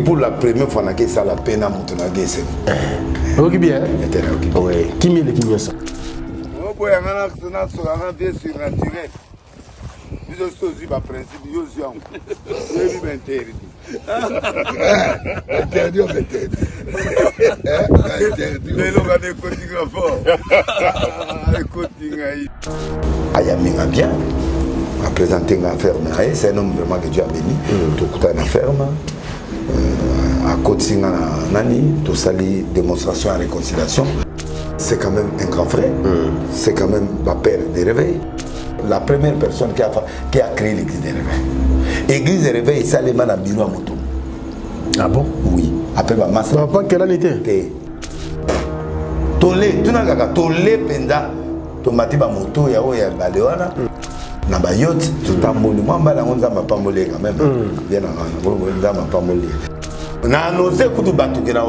Pour la première fois, ça la peine à monter la guesse. Ok bien. Oui. Qui m'est le qui m'est ça? On peut y avoir un accident sur un bien surnaturel. Je suis pas principe, je suis en. Je suis interdit. Interdit, interdit. Mais l'on va décotinger fort. Ayamina bien. A présenté une ferme. C'est un homme vraiment que Dieu a béni. Tout une ferme. À côté de Nani, tout ça, démonstration et réconciliation. C'est quand même un grand frère. C'est quand même ma père des réveils. La première personne qui a créé l'église des réveils. L'église des réveils, c'est les mains à bureau à moto. Ah bon? Oui. Après, ma masse. Papa, quelle année était? Tolé, tu n'as qu'à tolé, penda, tomati ba moto, ya oya balewana. Na ba yacht, tout en moli. Moi, bah, on a ma pamolé quand même. Bien avant, on a ma pamolé. On a annoncé que tout bateau qui a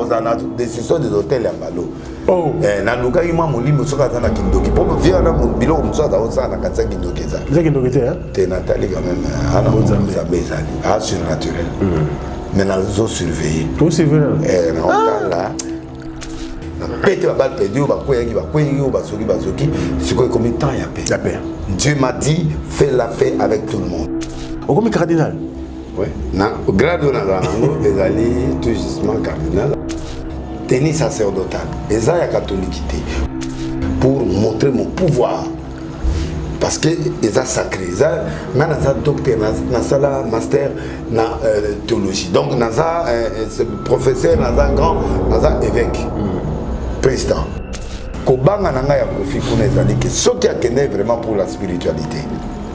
décision des hôtels à Malo. Oh. Na luka ima moli musoka tana kindoki. Pour via na bilo musoka ta osa na kansa kindoki za. C'est kindoki te hein? T'es Nathalie quand même. Ana Mozambique zali. Ah surnaturel. Mais na zo surveiller. Tout surveiller. Na hôtel là. Pété la balle perdue, ba koyengi ba soki bazoki. C'est quoi combien de temps il y a paix? La paix. Dieu m'a dit fais la paix avec tout le monde. Au comme cardinal. Oui. Na grade na zanango ezali tout justement cardinal. Tenir sacerdotal. Eza ya catholicité pour montrer mon pouvoir. Parce que eza sacré. Eza na za docteur na sala master na théologie. Donc na za professeur na za grand na za évêque. Président. Kobanga nanga ya kofi kuna ezali que ce qui a kené vraiment pour la spiritualité.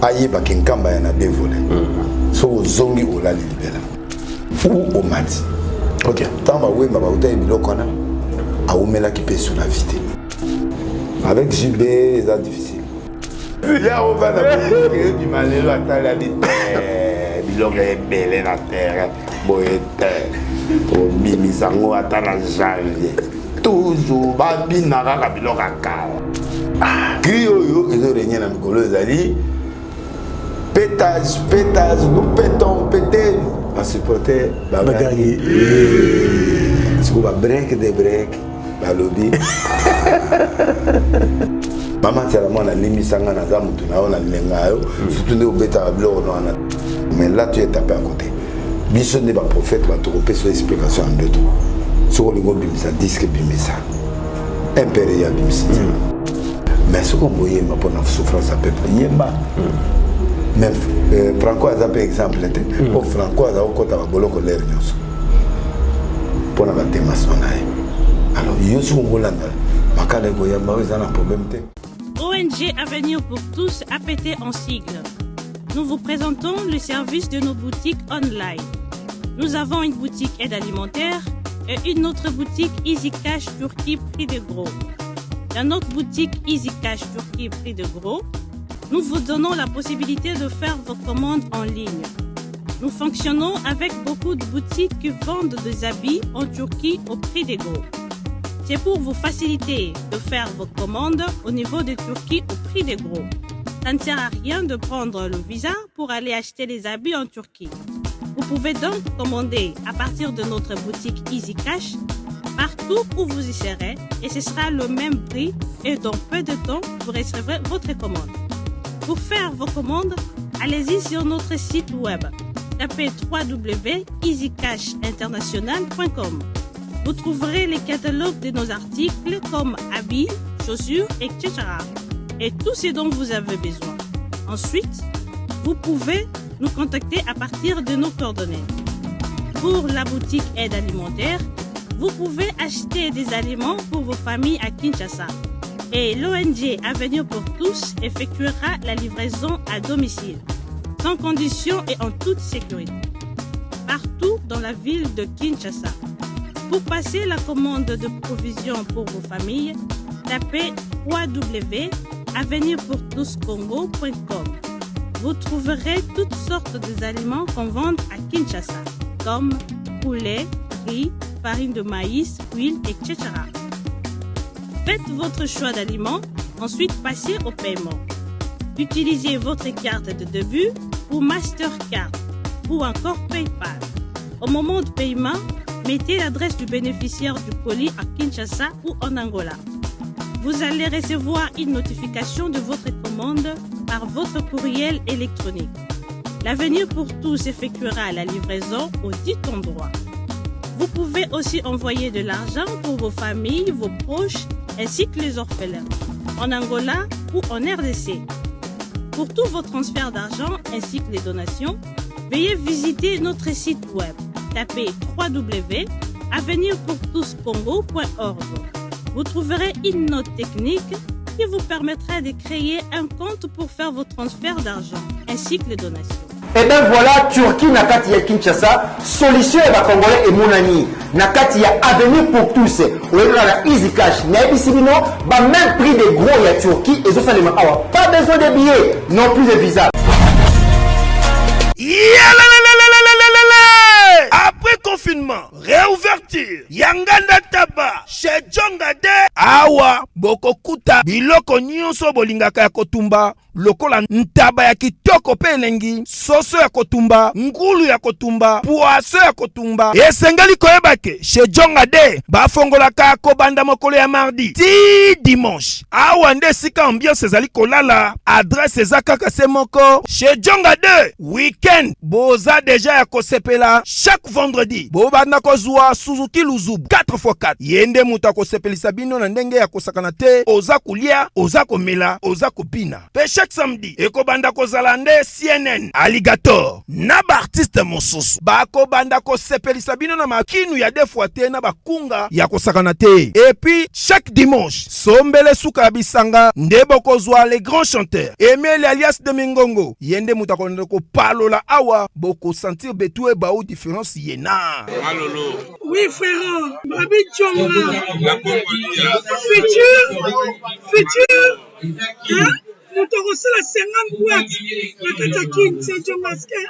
Aye ba kinkamba ya na dévolé. So zongi olali libela. Ou omati. OK. Tamba we ba uta biloko na aumela ki pe sur la vie. Avec JB, c'est difficile. Il y a au va na bi malelo atala di biloko ebele na terre. Boyete. O bimisango atala janvier. Toujours babina kaka biloko akala. Cri oyo ezorenya na mikolo ezali pétage, nous pétons, pété. On supporter Bagari. Si vous break des break, lobby. Maman, c'est la moindre limite, ça n'a pas de temps, on a surtout nous bêta blanc. Mais là, tu es tapé à côté. Mission n'est pas prophète, va te repérer sur l'explication en deux temps. Sur le gros bimisa, disque bimisa. Impérial bimisa. Mais ce qu'on voyait, ma bonne souffrance à peu près, yemba. Mais Franco a un exemple. Pour Franco, il a un boloko l'air nyos. Pour la matématique. Alors, il y a un problème. ONG Avenir pour tous a pété en sigle. Nous vous présentons le service de nos boutiques online. Nous avons une boutique aide alimentaire et une autre boutique Easy Cash Turquie prix de gros. Dans notre boutique Easy Cash Turquie prix de gros, nous vous donnons la possibilité de faire vos commandes en ligne. Nous fonctionnons avec beaucoup de boutiques qui vendent des habits en Turquie au prix des gros. C'est pour vous faciliter de faire vos commandes au niveau de Turquie au prix des gros. Ça ne sert à rien de prendre le visa pour aller acheter les habits en Turquie. Vous pouvez donc commander à partir de notre boutique Easy Cash partout où vous y serez et ce sera le même prix et dans peu de temps, vous recevrez votre commande. Pour faire vos commandes, allez-y sur notre site web. Tapez www.easycashinternational.com. Vous trouverez les catalogues de nos articles comme habits, chaussures, etc. Et tout ce dont vous avez besoin. Ensuite, vous pouvez nous contacter à partir de nos coordonnées. Pour la boutique aide alimentaire, vous pouvez acheter des aliments pour vos familles à Kinshasa. Et l'ONG Avenir pour tous effectuera la livraison à domicile, sans condition et en toute sécurité, partout dans la ville de Kinshasa. Pour passer la commande de provisions pour vos familles, tapez www.avenirpourtouscongo.com. Vous trouverez toutes sortes d'aliments qu'on vend à Kinshasa, comme poulet, riz, farine de maïs, huile, etc. Faites votre choix d'aliments, ensuite passez au paiement. Utilisez votre carte de début ou Mastercard ou encore PayPal. Au moment du paiement, mettez l'adresse du bénéficiaire du colis à Kinshasa ou en Angola. Vous allez recevoir une notification de votre commande par votre courriel électronique. L'avenir pour tous effectuera la livraison au dit endroit. Vous pouvez aussi envoyer de l'argent pour vos familles, vos proches, ainsi que les orphelins, en Angola ou en RDC. Pour tous vos transferts d'argent ainsi que les donations, veuillez visiter notre site web. Tapez www.avenirpourtouscongo.org. Vous trouverez une note technique qui vous permettra de créer un compte pour faire vos transferts d'argent ainsi que les donations. Et bien voilà, Turquie nakati ya Kinshasa, solution ya Congolais et Mounani. Nakati ya avenir pour tous. Ou la Easy Cash. Naibisibino, ba même prix des gros ya Turquie et ça les awa. Pas besoin de billets, non plus de visa. Après confinement, réouverture, Yanganda Taba, chez Djongade, Awa, Bokokuta, Biloko Nyonso Bolingaka ya Kotumba, lokola ntaba ya kitoko pe elengi, soso ya kotumba, ngulu ya kotumba, poaso ya kotumba, esengali koyebake, chez Djongade, bafongolaka kobanda mokolo ya mardi, ti dimanche, awa nde sika ambiance ezali kolala, adresse ezakaka se moko, chez Djongade, weekend, boza deja ya kosepela, chaque vendredi, bobanda kozwa Suzuki Luzubu, 4x4, yende muta kosepelisa bino na ndenge ya kosakana te, oza kulia, oza komela, oza kopina, pe chaque samedi, ekobanda kozala nde CNN, Alligator, na ba artiste mosusu, bako banda kosepelisa bino na makinu ya defwa te na bakunga ya kosakana te, et puis chaque dimanche, sombele suka ya bisanga, nde bokozwa les grands chanteurs, Emile alias de Mingongo, yende muta konde ko palola awa, boko sentir betue ba ou différence yena. Malolo. Oui frère, Babi Tchonga. Futur. Hein? Nous t'avons la 50 boîtes. La Katakin, c'est Tchongaske.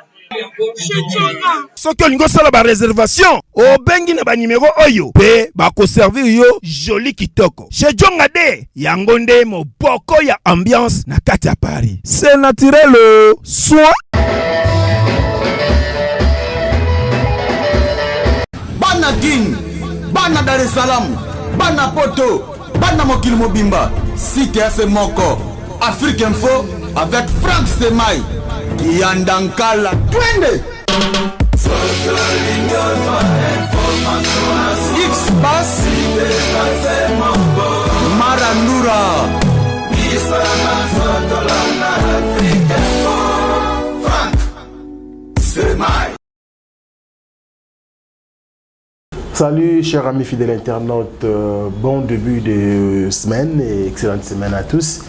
Soki olingo sala ba réservation, obengi na ba numéro oyo, pe ba ko servir yo joli kitoko. Chez Djongade, yango nde moboko ya ambiance na kati ya Paris. C'est naturel, soit Bana Guine, Bana Dar es Salaam, Bana Poto, Bana Mokili Mobimba, Cité AC Moko, Afrique Info avec Franck Stemai, Yandankala, Twende. X-Bass, Marandura, Franck Stemai. Salut chers amis fidèles internautes, bon début de semaine et excellente semaine à tous.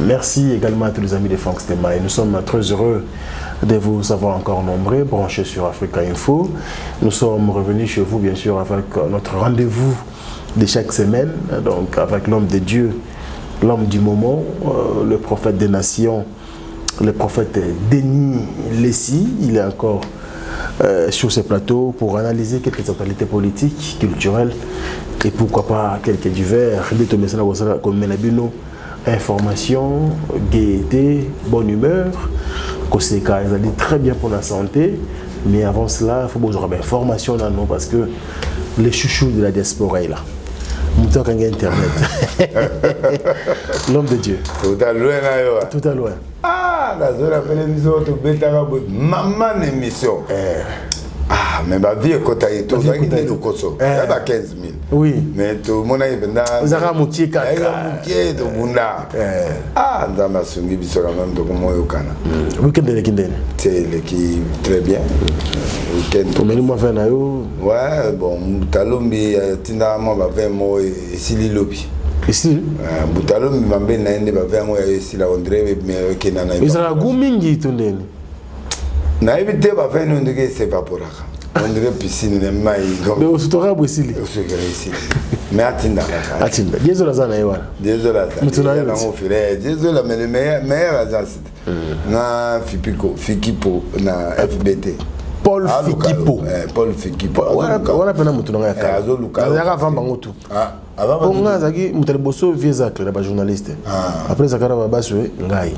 Merci également à tous les amis de Franck Stemai. Nous sommes très heureux de vous avoir encore nombreux, branchés sur Africa Info. Nous sommes revenus chez vous bien sûr avec notre rendez-vous de chaque semaine, donc avec l'homme de Dieu, l'homme du moment, le prophète des nations, le prophète Denis Lessi. Il est encore sur ce plateau pour analyser quelques actualités politiques, culturelles et pourquoi pas quelques divers. Information, gaieté, bonne humeur, c'est très bien pour la santé, mais avant cela, il faut que vous ayez information dans nous parce que les chouchous de la diaspora est là. Internet. L'homme de Dieu. Tout à loin là. Tout à loin. Ah, la zone appelle l'émission de Betarabout. Maman émission. Ah, mais ma vie est cotée. Tout ça, il est de Koso. Il y a 15 000. Oui. Mais tout le monde est venu. Vous avez moutier kaka. Moutier de Bunda. Ah, dans ma songi, il sera même de comment il kana. Week-end de l'équipe. C'est l'équipe très bien. Week-end. Mais nous m'avons fait naïo. Ouais, bon, Talombi, Tina, moi, va faire moi et Sili Lobi. Ici. Talombi, ma belle naïne, va faire moi et Sila André, mais qui n'a pas. Ils ont goumingi tout le monde. Na évité va faire nous dire c'est pas pour ça. On dirait piscine ne mai. Mais au soutera bosili. Au soutera ici. Mais attends. Attends. Désolé ça na yewa. Désolé ça. Désolé na mon frère. Désolé mais le meilleur agence. Na Fipico, Fikipo na FBT. Paul Fikipo. Paul Fikipo. On a pas de temps à faire. On a zaki mutelboso viezak la journaliste. Après zakara babaswe ngai.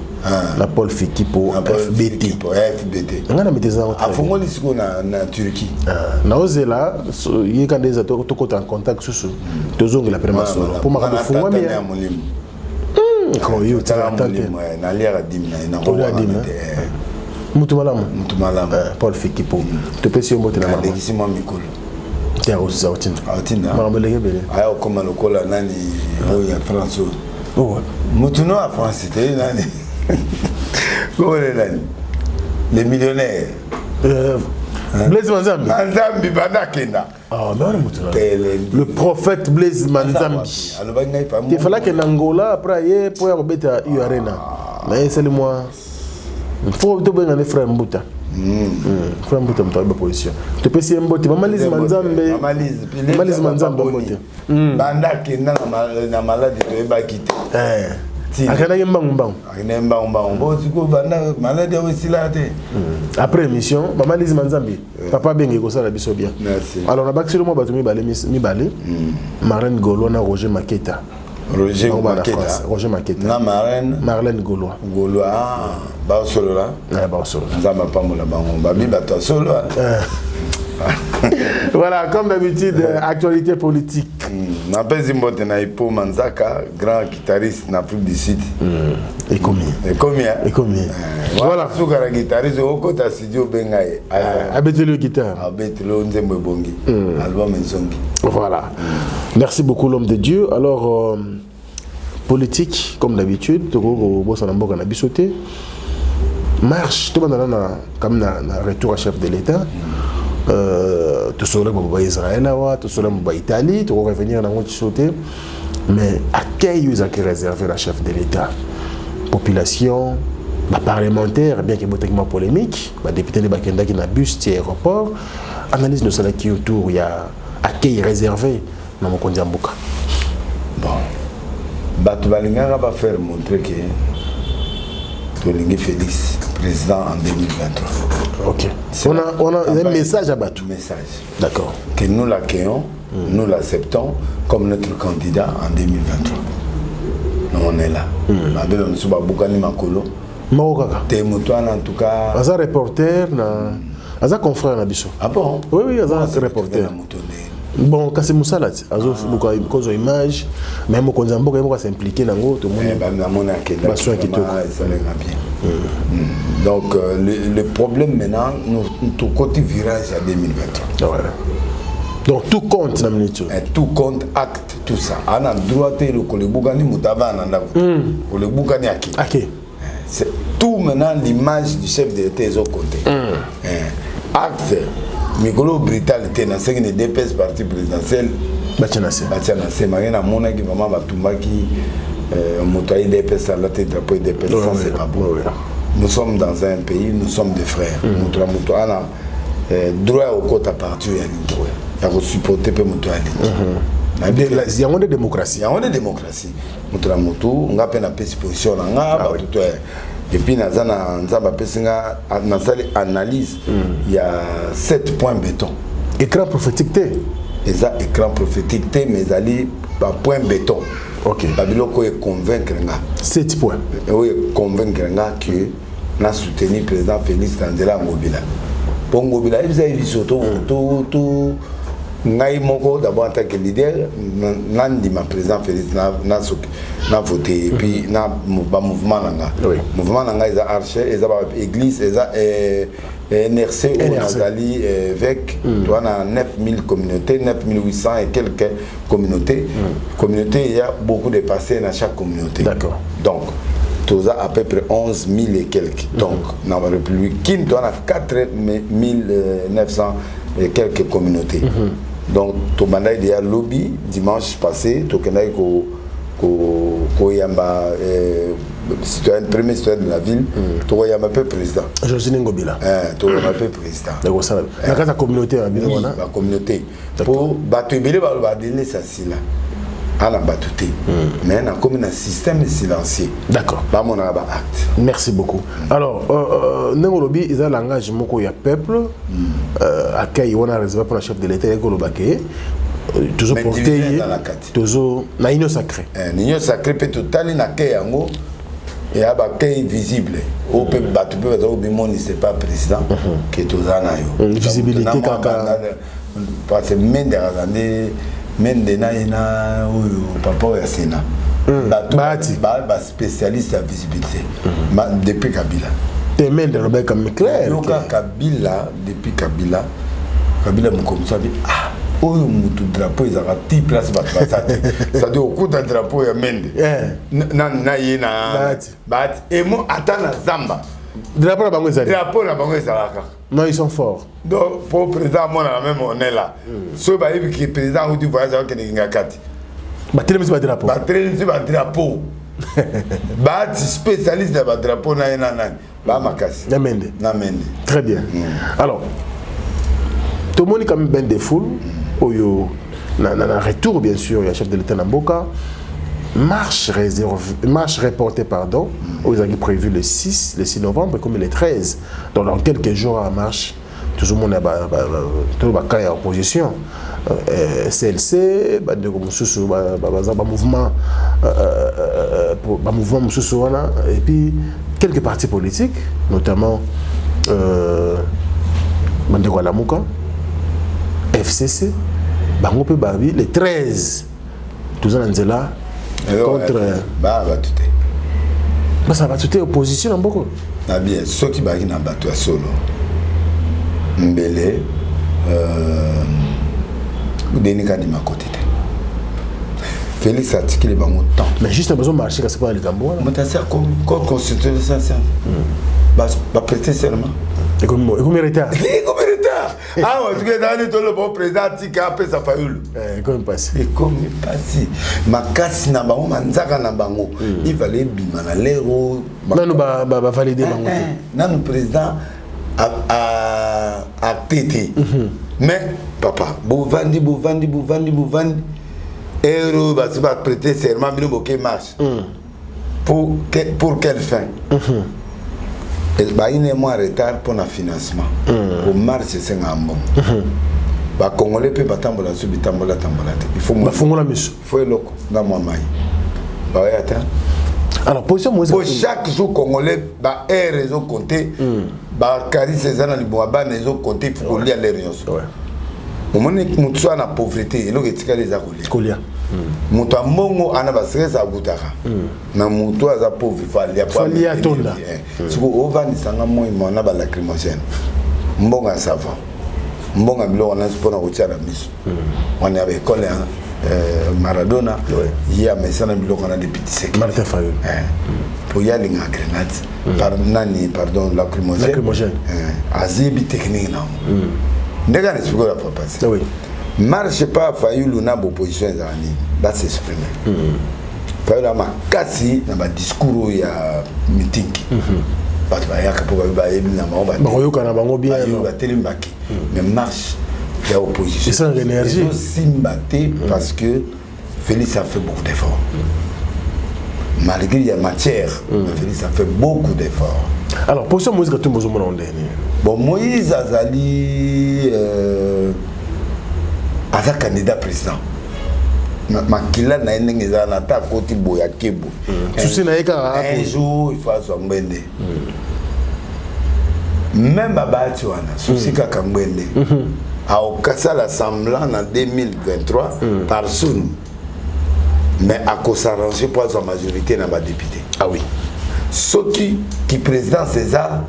La Paul Fikipo FBT. On a mis des ans. A fongoli siko na Turquie. Na ozela yi ka des ato to en contact susu. Tozongi la prema solo. Pour ma ka fongwa mais ko yo tala tante. Na liara dimna na ko dimna. Mutu malamu. Paul Fikipo. To pesi mbote na mama. Alexis Mikolo. Tiens, aussi, alors comme le col à Nani, il y a François. Moutono à France, c'était Nani. Comment est Nani? Les millionnaires. Blaise Manzambi. Manzambi Badakena. Ah, mais le prophète Blaise Manzambi. Il fallait que l'Angola, après, il pour y avoir à Uarena. Mais c'est le moi. Il faut que tu aies un frère Mbouta. Frère Mbouta, tu as une position. Tu peux essayer Mbouta. Mamalise Manzambi. Mamalise Manzambi. Badakena, na malade, tu es bakité. Après émission, maman Lise Manzambi, papa Bengue Gosa la biso bien. Alors, on a baxé le mot Batumi Balé, Marlène Gaulois, Roger Maketa. Roger Maketa. Marlène Gaulois. Baosolola. Nzamba Pamola Bango. Babi Bato Solo. Voilà, comme d'habitude, actualité politique. Napezi mbote na Ipo Manzaka, grand guitariste en Afrique du Sud. Et combien? Voilà. Soukara guitariste, au côté studio Bengaï. Abetele le guitare. Abetele Nzembo Bongi. Album Nzongi. Voilà. Merci beaucoup, l'homme de Dieu. Alors, politique, comme d'habitude, Togo Bossanambo a bisoté. Marche, tout le monde a comme un retour à chef de l'État. Tu seras pour Israël, tu seras pour Italie, tu vas revenir dans le sauté. Mais à quel use est réservé la chef de l'État? Population, parlementaire, bien qu'il y ait un polémique, député de Bakenda qui n'a buste aéroport, analyse de cela qui autour, il y a à quel réservé dans mon Kondiambuka. Bon, Batubalinga va faire montrer que Tolingi Félix, président en 2023. Ok. On a un message à Batou. Message. D'accord. Que nous l'accueillons, nous l'acceptons comme notre candidat en 2023. Nous on est là. Nous sommes Boukani Makolo. En tout cas. Aza reporter, Aza confrère Nabiso. Ah bon? Oui, Aza reporter. Bon, quand c'est Moussa là, Azo cause image, même quand Zambo va s'impliquer dans l'autre monde. Donc le problème maintenant, nous côté virage à 2023. Ouais. Donc tout compte dans le tout compte, acte, tout ça. On a droit de le Bougani Moutava pour le Bougani Aki. C'est tout maintenant l'image du chef de l'État est au côté. Acte. Mikolo brutalité na cinq DPS parti présidentiel Batianase marina mona qui maman Batumbaki motoy DPS à la tête drapeau DPS ça c'est pas bon. Nous sommes dans un pays, nous sommes des frères. Moto ana droit au côté à partir ya ko supporter pe moto ali. Il y a une démocratie. Il y a une démocratie. Moto nga pe na position nga ba tout. Et puis, dans la analyse, il y a 7 points béton. Écran prophétique. Exact, écran prophétique, mais il y a point béton. Ok. Babiloko est convaincre. 7 points. Oui, convaincre que nous avons soutenu le président Félix Tandela Ngobila. Pour Ngobila, il y a eu tout. Ngai moko d'abord en tant que leader nandi ma président Félix na voté et puis na mouvement nanga mouvement nanga ils a arché ils a église ils a NRC ou Nazali avec toi na 9000 communautés 9800 et quelques communautés communautés il y a beaucoup de passés dans chaque communauté. D'accord. Donc tous à peu près 11 000 et quelques. Donc dans la République qui on a 4900 et quelques communautés. Donc, tu m'as dit à lobby dimanche passé, tu as dit que Yamba, premier citoyen de la ville, tu as un peu président. Josine Ngobila. Tu as un peu président. La communauté, la communauté. Pour battre le ça c'est là. ala batute mais na comme un système silencieux. D'accord. Ba mon acte. Merci beaucoup. Alors Nengolobi ils ont langage moko ya peuple accueil on a réservé pour le chef de l'État Golobake toujours porté toujours na union sacrée. Union sacrée peut total na accueil yango et abakay visible au peuple batu peut au bimoni c'est pas président que tozana yo. Visibilité kaka parce que mende razande mende na ina oyo papa ya Sénat. Ba spécialiste en visibilité depuis Kabila. Te mende Robert comme clair. Kabila depuis Kabila me comme ça ah oyo mutu drapeau ezaka ti place ba pasate ça dit au coup de drapeau ya mende na yena bat et mo atana zamba drapeau na bango ezalaka non ils sont forts donc pour président moi la même on est là so ba yebi ki président ou du voyage avec ninga kati ba télé ba drapeau ba spécialiste de ba drapeau na yena nani ba makasi na mende très bien alors tout le monde quand même ben des foules oyo na retour bien sûr il y a chef de l'État Namboka marche reportée pardon aux avis prévu le 6 novembre comme le 13 donc dans quelques jours à marche tout le monde tout le cas en opposition CLC ba de mususu ba mouvement mususu wana et puis quelques partis politiques notamment Bandeko Lamuka FCC bango pe babi le 13 tous en nzela contre ça va tout opposition mboko na bien soki baki na bato ya solo mbele deni ka di makote te Félix article bango temps mais juste besoin marcher c'est pas les gambo mais ça sert comme constitution ça ba prêter serment et comme retard ah ouais tu es dans le bon président tika après ça fayoul comme passé makasi na bango manzaka na bango il fallait bimana lero nanu ba valider bango nanu président a tété mais papa bovandi héros va prêter serment bino boké marche pour quelle fin il y a un retard pour le financement. Au marché, c'est un bon. Les Congolais peuvent pas tambola. Il faut le alors, pour chaque jour, Congolais, il y a une raison comptée. Il y a une raison comptée. Il faut lire les raisons. Au moment où tu as la pauvreté, il y a les accolés. Mutu amongo ana basresa agutaka na mutu aza pauvre fali atonda siko ovani sanga moi mona ba lacrymogène mbonga savant mbonga bilo na spona kotiara miso on avait école Maradona ya mesana bilo kana depuis sec Martin Fayulu pour y aller en grenade pardon lacrymogène azibi technique na ndega ne siko la fois passé oui marche pas Fayulu na opposition ezani va s'exprimer Fayulu a makasi na ba discours ya meeting bato ba yaka po ba yebi na ba bayoka na bango bien ba telimbaki mais marche ya opposition c'est ça l'énergie simbaté parce que Félix a fait beaucoup d'efforts malgré il y a matière Félix a fait beaucoup d'efforts alors pour ça Moïse ka tumbo zo mona ndeni bon Moïse azali as un candidat président. Makila na ndenge za na ta koti boya kebo. Souci na eka un jour il faut s'embende. Même babati wana souci ka kambende. A okasa l'assemblée en 2023 par Soun. Mais à quoi s'arranger pour sa majorité dans ma député. Ah oui. Ceux qui président César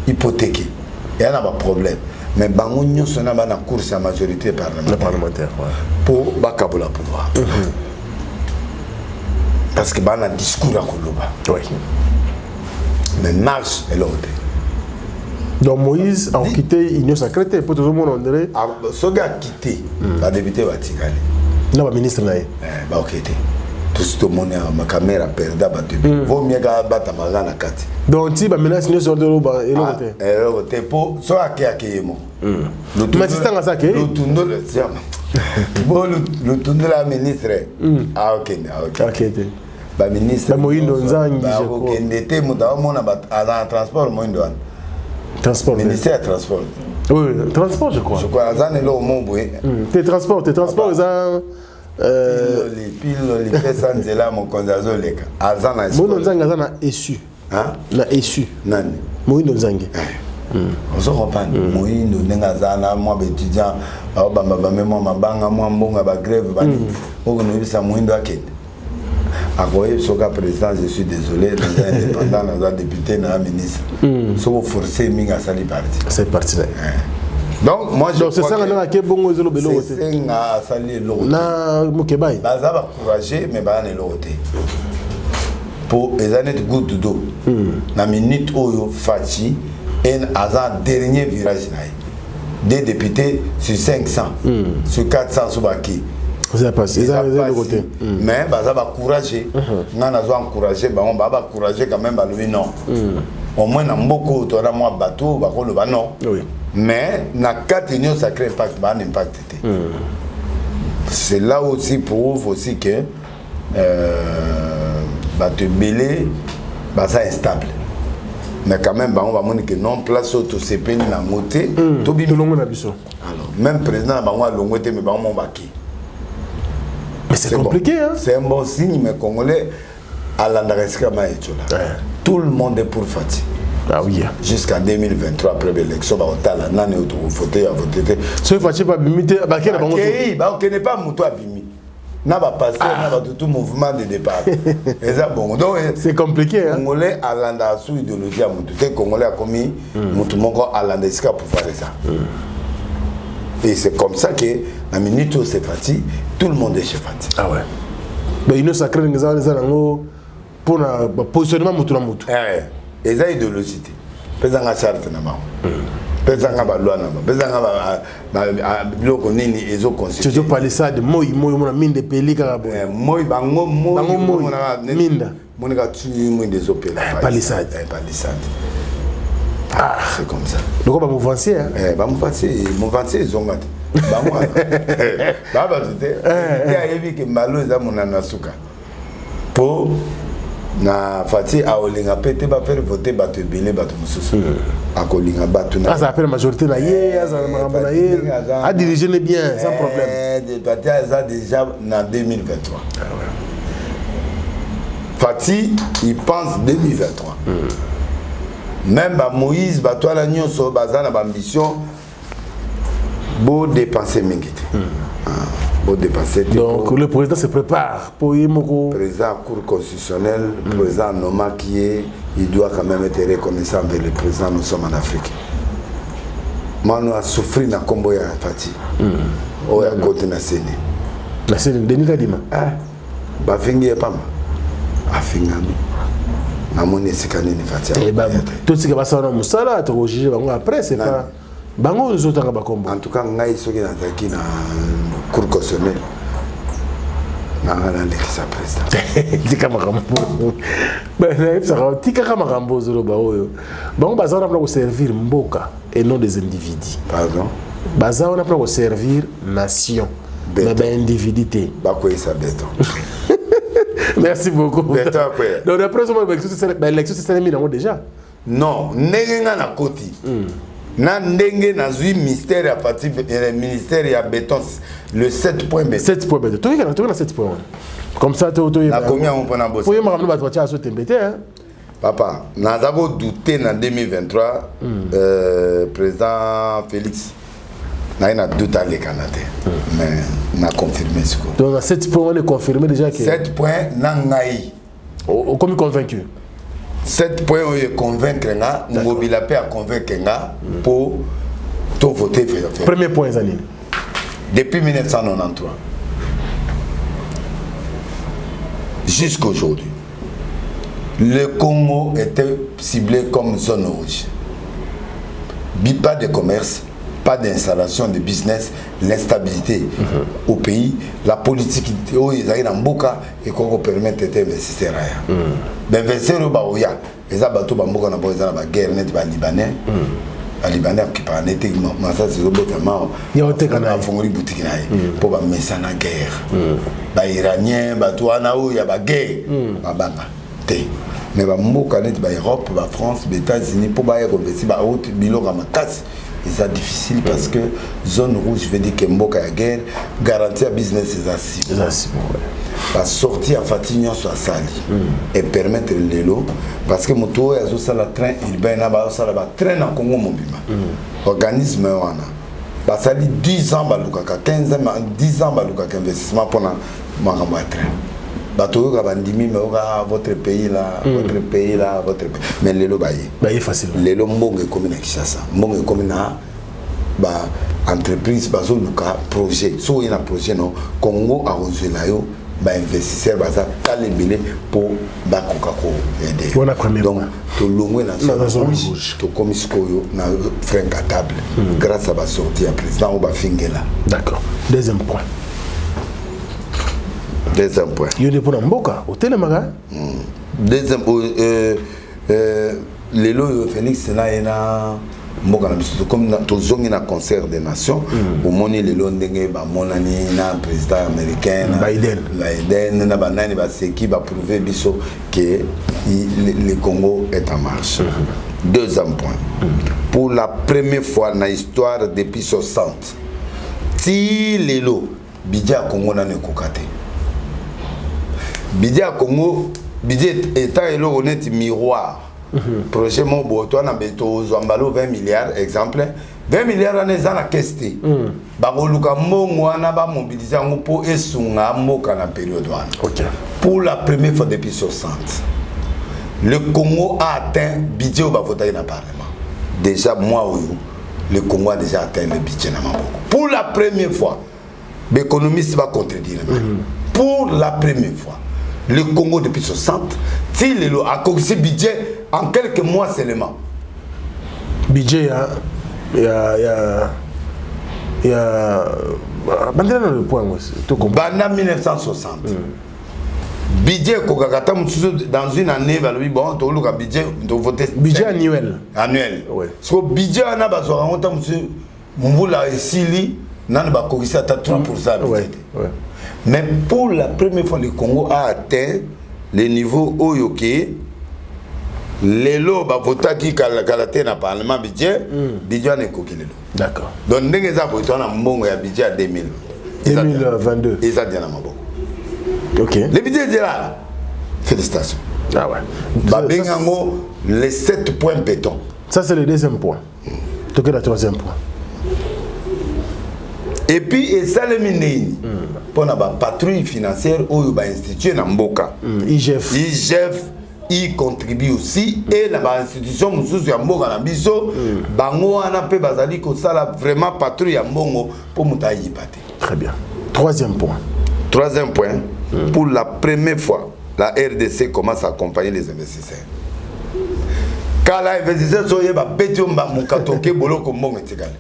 hypothéqué. Il y a un problème. Mais bango nyonso na ba na course à majorité parlementaire pour bakabola pouvoir parce que ba na discours à koloba oui mais marche est l'autre donc Moïse a quitté l'union sacrée pour tout le monde André ce gars quitté ba député ba tikali na ba ministre na ba okité tout le monde a ma caméra perda ba depuis vaut mieux ga bata magana kati donc si ba menace ne sort de l'eau et l'autre pour so akeyemo mais c'est ça que le tundo le Bon, le tour de la ministre. Ah, ok. Ba ministre. Moïndo Nzangi, je crois. Ok, n'était à transport, Moïndo. Transport. Ministère de transport. Oui, transport, je crois. Je crois, Azan est là au Mont-Boué. Tes transports, ça. Pile, les personnes, c'est là, mon conzazo, les gars. Azan a Moïndo Nzangi, Azan a essu. Hein? La essu. Nani? Moïndo Nzangi. On se comprend. Moïndo Nzangi, moi, étudiant, moi, grève, Moïndo Soka président, je suis désolé, nous indépendants, nous députés, nous ministre. Si vous forcez, nous allons parti. C'est parti là. Donc, moi, je c'est ça que nous avons c'est ça que sali l'autre. Na Mukebai. Baza va courager, mais baza ne l'autre. Pour les années de goutte d'eau, na minute oyo Fachi, un hasard dernier virage là. Des députés sur 500, sur 400 sur Baki. Ça passe, ils ont le côté. Mais ça va encourager. On a encouragé, on va encourager quand même lui non. Au moins dans beaucoup de moi bateau, le non. Mais na 4 unions sacré impact, un impact. C'est là aussi prouve aussi que bateau belé, ça instable. Mais quand même, on va montrer que non place auto CP na moté, tout bien. Alors même président, on a longoté mais on va qui. Mais c'est compliqué, bon. Hein? C'est un bon signe, mais Congolais, à l'Andarescama et tout là. Tout le monde est pour Fati. Ah oui. Jusqu'en 2023, après l'élection, on va voter. Ce Fati va limiter. On ne pas Moutou Abimi. On va passer tout mouvement de départ. C'est compliqué. Hein? Congolais, à l'Anda, sous idéologie à Moutou. Congolais a commis Moutou Mongo à l'Andarescama pour faire ça. Et c'est comme ça que la minute où c'est Fati, tout le monde est chez Fati. Ah ouais. Mais il nous sacré pour le positionnement Moutou. Et ça idéologie. Pesant à charte na pesant à loi na pesant à bloc nini ezo constitution. Tu parles ça de moi mine de pays kaba. Moi bango minda. Monika tu moi des opéra. Palissade. Ah, c'est comme ça. Donc on va m'avancer hein. M'avancer zonga. Ba moi. Baba tu il y a vu que malo za monana suka. Pour na Fati a olinga pété ba faire voter ba te belé ba te mususu. A kolinga ba tu na. Ça appelle majorité là a diriger bien sans problème. De Fati a déjà en 2023. Fati il pense 2023. Même Moïse, toi la nion so bazana ambition beau dépenser mingite. Beau dépenser. Donc le président se prépare pour y moko. Président cour constitutionnel, président Noma qui est, il doit quand même être reconnaissant avec le président. Nous sommes en Afrique. Moi nous a souffert na combo ya Fati. O ya côté na Séné. La Séné Denis Kadima. Ba fingi pas ma. Afingami. Namoni sikani ni Fati. Tout ce qui va sortir musala to juger après c'est pas bango nous autres ba combo. En tout cas ngai soki na taki na cour constitutionnelle. Na ngala le sa président. Tika makambo. Ben ça tika makambo zolo ba oyo. Bango bazana pour servir mboka et non des individus. Pardon. Bazana pour servir nation. Mais ben individualité. Ba ko isa beton. Merci beaucoup. Donc après l'élection c'est terminé déjà. Non, nenga na koti. Na ndenge na zui mystère à partir ministère ya béton le 7 points B. 7 points B. Toi tu as 7 points. Comme ça tu na combien on peut na bosser. Pour y marquer ba tu as sauté mbete hein. Papa, na zabo douter en 2023 président Félix na ina doute à le Canada. Mais n'a confirmé ce coup. Donc à 7 points on est confirmé déjà que 7 points nangai. Comme convaincu. 7 points on est convaincre nga, Mobila peut à convaincre nga pour tout voter faire. Premier point Zanine. Depuis 1993 jusqu'à aujourd'hui, le Congo était ciblé comme zone rouge. Pas de commerce, pas d'installation de business, l'instabilité au pays, la politique où ils arrivent en Mboka et qu'on permet d'investir. D'investir au Baoya, les abattus Bamboka na la guerre net Libanais. Libanais qui parle n'était ça c'est notamment fongoli boutique naï pour ba messa na guerre ba iranien ba toana ou ya ba guerre ba banga té mais ba mboka net ba Europe ba France ba États-Unis pour ba revertir ba haute biloko makasi c'est difficile parce que zone rouge veut dire que mboka ya guerre garantir business c'est assis va sortir à Fatignon sur Sali et permettre les lots parce que moto ya zo sala train urbain na ba sala ba train na Congo mobima organisme wana ba sali 10 ans ba lukaka 15 ans 10 ans ba lukaka investissement pour na makambo ya train ba to ka bandimi mais votre pays là votre pays là votre pays mais les lots ba yi facile les lots mbongo comme na Kinshasa mbongo comme na ba entreprise ba zo luka projet so ina projet no Congo a reçu là yo ba investisseur baza talembele pour ba kokako aider donc to longwe na zone rouge to comme skoyo na fréquentable grâce à ba sortie à président Oba Fingela. D'accord. Deuxième point yone pour mboka au telemaga deuxième lelo Félix na mboka na biso comme tozongi na concert des nations omoni lelo ndenge ba monani na président américain Biden na banani ba seki ba prouver biso que le Congo est en marche. Deuxième point, pour la première fois dans l'histoire depuis 60 ti lelo bidja Congo na ne kokate bidja Congo bidja état elo honnête miroir. Projet Mobo, toi, na beto Zambalo 20 milliards, exemple. 20 milliards en est la question. Bagoluka Mongo, na ba mobiliser en pour esunga moka na période. Pour la première fois depuis 60, le Congo a atteint le budget au voter dans le Parlement. Déjà, moi, le Congo a déjà atteint le budget dans Maboko. Pour la première fois, l'économiste va contredire. Pour la première fois. Le Congo depuis 60, il a conquis budget en quelques mois seulement. Budget, il y a le point Banda 1960. Budget dans une année, bon, tu as budget budget annuel. Annuel. Parce que budget on a besoin on la Sili, n'a pas conquis à 3%. Mais pour la première fois, le Congo a atteint le niveau Oyoke. Les lots va voter qui calaté dans le Parlement budget, budget n'est qu'au kilo. D'accord. Donc, nous avons voté un bon budget à 2022. Et ça, c'est un bon. Ok. Le budget est là. Félicitations. Ah ouais. Babengango, les 7 points béton. Ça, c'est le deuxième point. Donc, le troisième point. Et puis, et ça, le mine pour la patrouille financière où il va instituer dans Mboka. IGF y contribue aussi. Et la institution, nous sommes Mboka na biso, bango ana pe bazali ko sala vraiment patrouille à Mbongo pour mutayi pate. Très bien. Troisième point. Troisième point. Pour la première fois, la RDC commence à accompagner les investisseurs. Quand les investisseurs sont là, Bétiomba Mukatoke Boloko Mbongo Tikale.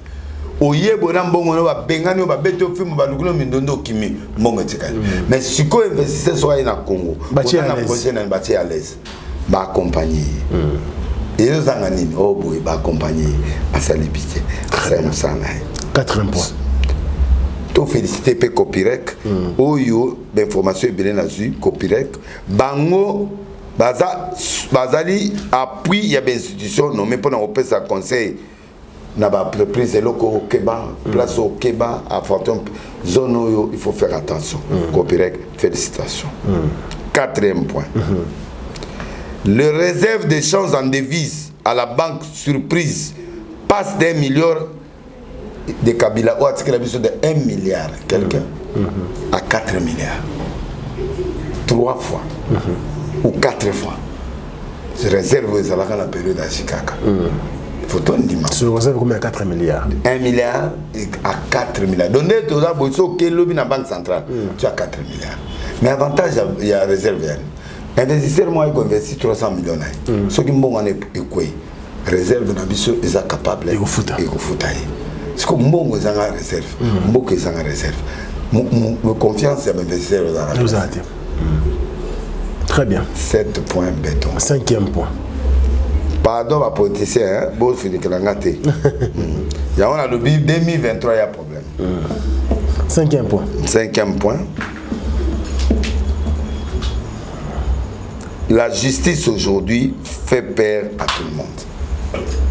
Oye bona mbongo no ba bengani ba beto film ba lukulo mindondo kimi mbongo tikali mais siko investisseur so na Congo na projet na bâti à l'aise ba accompagner et les anganini oh boy ba accompagner à salibité ça nous sana 4 points to féliciter pe Copirec oyo d'information ebele na zu Copirec bango bazali appui ya ba institution nommé pour na opesa conseil na ba entreprise loko au Keba, place au Keba à Fortune zone où il faut faire attention. Copirec, félicitations. Quatrième point. Le réserve d'échange en devises à la banque surprise passe d'1 milliard de Kabila ou à de 1 milliard quelqu'un à 4 milliards. 3 fois ou 4 fois. Ce réserve est à la période à Chicago. Sur réserve combien 4 milliards 1 milliard à 4 milliards. Donc, tu as besoin la banque centrale, tu as 4 milliards. Mais avantage, il y a réserve. Investisseur, moi, il investit 300 millions. Ce qui est bon, réserve, ils sont capables de faire. Parce que bon, ils ont une réserve. Bon, ils ont une réserve. Mon confiance, c'est l'investisseur dans la Très bien. 7 points béton. 5e point. Pardon, ma politicien, hein, bon, fini que l'on a été. Il y a le 2023, il y a problème. 5e point. 5e point. La justice aujourd'hui fait peur à tout le monde.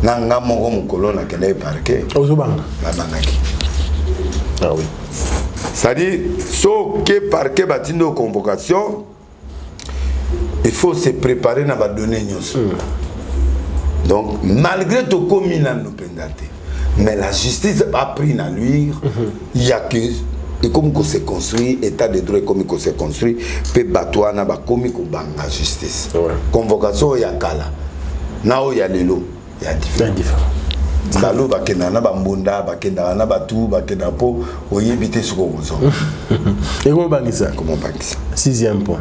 Nanga mon colonne a qu'elle est parquet. La banaki. Ah oui. C'est-à-dire, ce qui est parquet bâtiment de convocation, il faut se préparer à donner nous. Donc, malgré tout comme il a nous pendate, mais la justice a pris à lui, il y a que, et comme qu'on s'est construit, état de droit comme qu'on s'est construit, peut battre na ba comme qu'on bang la justice. Convocation il y a kala, now il y a lelo, il y a différent. Lalo bakenda na ba mbonda, bakenda na ba tout, bakenda po, oyebite ce qu'on besoin. Et comment bangisa? Comment bangisa? 6e point.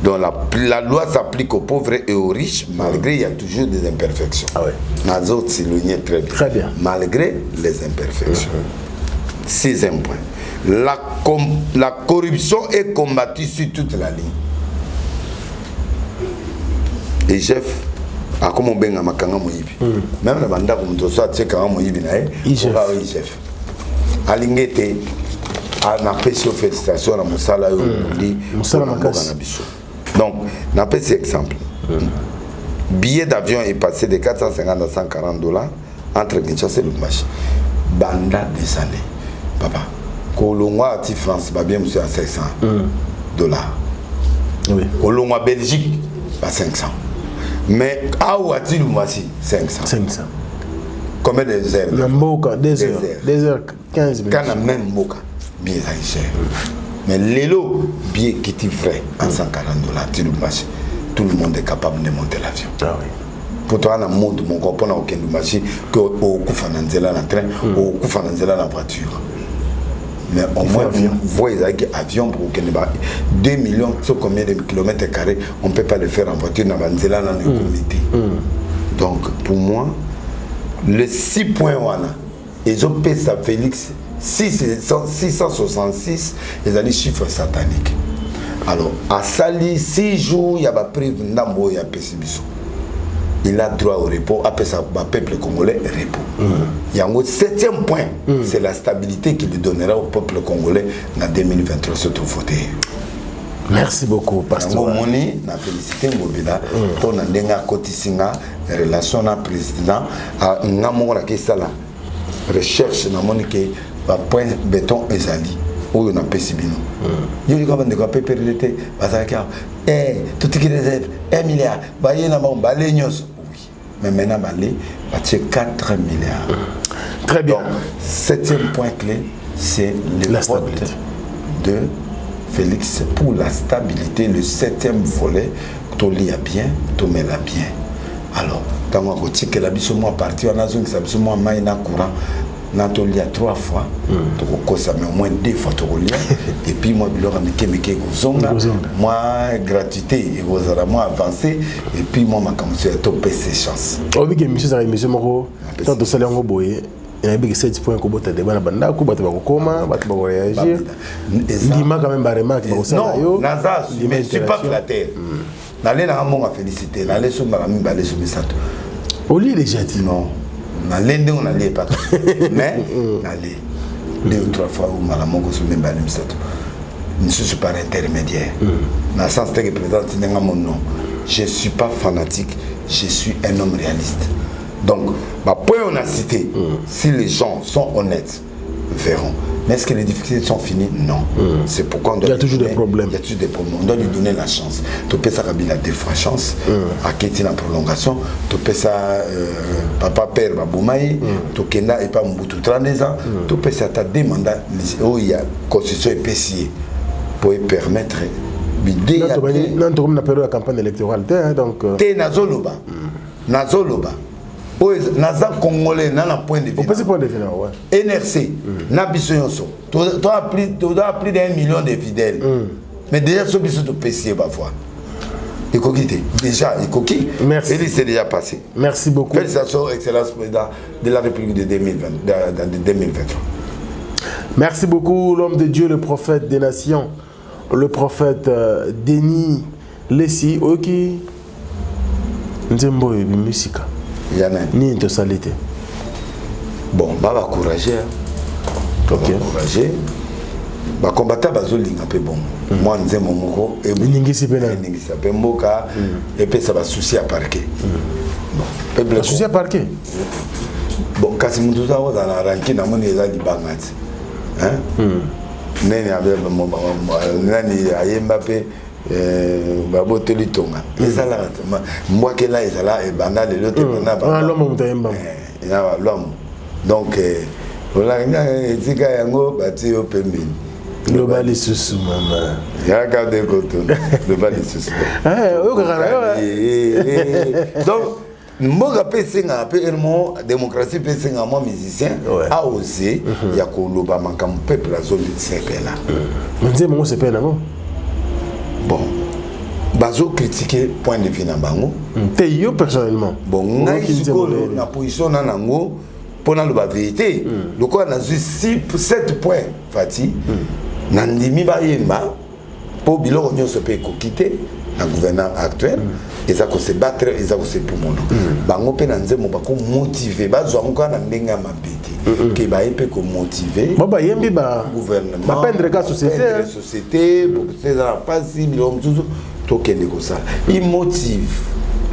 Donc la loi s'applique aux pauvres et aux riches, malgré il y a toujours des imperfections. Ah ouais. Les autres s'éloignent très bien. Très bien. Malgré les imperfections. 6e point. La corruption est combattue sur toute la ligne. Et chef, a comme on benga makanga moyibi. Même la banda comme to soit tse kanga moyibi na e, chef. Alingete na pesi félicitations na musala yo ndi musala makasi. Donc, on a pris cet exemple. Billet d'avion est passé de 450 à 140 $, entre Kinshasa et Lubumbashi. Banda des années. Papa, Kolongwa à France, va bien monsieur à 500 $. Oui. Kolongwa Belgique, à 500. Mais à Ouati Lubumbashi, 500. 500. Combien de heures? 2 heures 15 minutes. Quand on a même Moka, bien cher. Mais l'élo, billet qui est vrai, en 140 $, tout le monde est capable de monter l'avion. Ah oui. Pour toi, on a monté mon corps, on a aucun machine, que au coup fananzela dans train, au coup fananzela dans voiture. Mais au moins, vous voyez avion pour aucun 2 millions, sur combien de kilomètres carrés, on ne peut pas le faire en voiture dans Vanzela dans le comité. Donc, pour moi, les 6 points, ils ont payé ça Félix. 666, ils ont des chiffres sataniques. Alors, à Sali, 6 jours, il y a pas pris Nambo, il y a Pessibiso. Il a droit au repos, après ça, le peuple congolais, repos. Il y a un 7e point, c'est la stabilité qu'il donnera au peuple congolais en 2023 sur tout voté. Merci beaucoup, pasteur. Moni, na félicité Ngobila pour na ndenga kotisinga relation na président a ngamo la kesala recherche na monique point béton ezali oyo na pesibino yo liko bande ko PPRDT bazaka tout qui réserve 1 milliard baye na ba lenyos oui mais maintenant balé ba 4 milliards. Très bien. 7e point clé, c'est le vote de Félix pour la stabilité. Le 7e volet, tu lis bien, tu mets la bien. Alors, quand on a dit que la biso moi parti, on a dit que la biso moi maïna courant. Nato lia 3 fois, tu ça mais au moins 2 fois tu lia. Et puis moi je leur ai zonga, moi gratuité et vous allez moi avancer et puis moi ma commencé à topper ses chances. Obi que monsieur Moko, tant de salaire ngo boye. Il y a 7 points que tu as bana banda ko batu ba koma batu ba réagir ndima quand même ba remarque ba ça yo naza mais je suis pas flatté n'allez na monga féliciter n'allez sur ma mi balé sur misato oli déjà dit non n'allez on allait pas mais n'allez 2 ou 3 fois où malamongo sur mi balé misato je suis pas intermédiaire dans le sens que présente n'enga mon nom je suis pas fanatique je suis un homme réaliste. Donc, point on a cité, si les gens sont honnêtes, verront. Mais est-ce que les difficultés sont finies? Non. C'est pourquoi on doit. Il y a toujours des problèmes. Il y a toujours des problèmes. On doit lui donner la chance. Tu peux ça Kabila 2 fois chance. À Kéti la prolongation. Tu peux ça papa père Baboumaï. Tu kenda et pas Mbutu 32 ans. Tu peux ça ta demande où il y a constitution épaissier pour permettre. Non, tu as période de campagne électorale. Donc. T'es Nazoloba. Nazoloba. Naza Congolais, n'a point de vue. NRC, n'a bisoyonso. Tu as plus d'1 million de fidèles. Mais déjà, ce biso de PC, parfois. Il coquille. Déjà, il coquille. Merci. Et c'est déjà passé. Merci beaucoup. Félicitations, Excellence Président de la République de 2023. Merci beaucoup, l'homme de Dieu, le prophète des nations, le prophète Denis Lessi, Nzembo et musique. Yana. Ni de salité. Bon, va courager. Ok. Courager. Ba combattant bazolinga pe bon. Moi nzembo moko et Ningisi pena. Ningisi pe mboka et puis ça va souci à parquet. Bon, peuple souci à parquet. Bon, kasi mutu za oza na ranki na moni eza libangati. Hein? Nene abe nani ayemba pe baboteli tonga. Ezala mbwakela ezala ebanda lelo te banda ba. L'homme mutayemba. L'homme. Donc voilà etika yango bati yo pembeni. Le bali susu mama. Ya garde koto. Le bali susu. Donc mboka pe senga pe elmo démocratie pe senga moi musicien a osé ya ko loba makambo peuple la zone sepela. Nzembo ngo sepela ngo. Bon. Bazo critiquer point de vue na bango. Te yo personnellement. Bon, ngai sikolo na position na nango pona loba vérité. Loko na 7 points fati. Nandimi ba yemba po biloko nyonso pe ko quitter na gouvernement actuel. Ils ont se battre, ils ont se pour mon bango pe na nzembo ba ko motiver bazwa ngo na ndenga mabete ke ba yepe ko motiver ba yembi ba gouvernement ba pendre ka société pour que c'est pas si biloko tout to kende ko ça il motive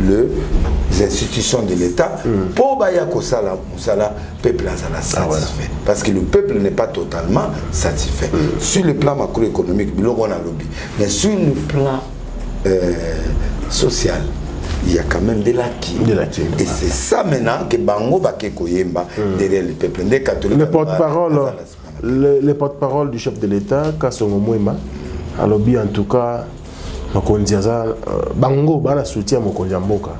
les institutions de l'État pour ba ya ko sala musala peuple azala satisfait parce que le peuple n'est pas totalement satisfait sur le plan macroéconomique biloko na lobby mais sur le plan social, il y a quand même de l'acquis. Et c'est ça maintenant que Bango Bakeko Yemba derrière le peuple des catholiques. Le porte-parole du chef de l'État, Kassongo Moema, a lobby en tout cas, Bango Bana soutient Mokondia Mboka.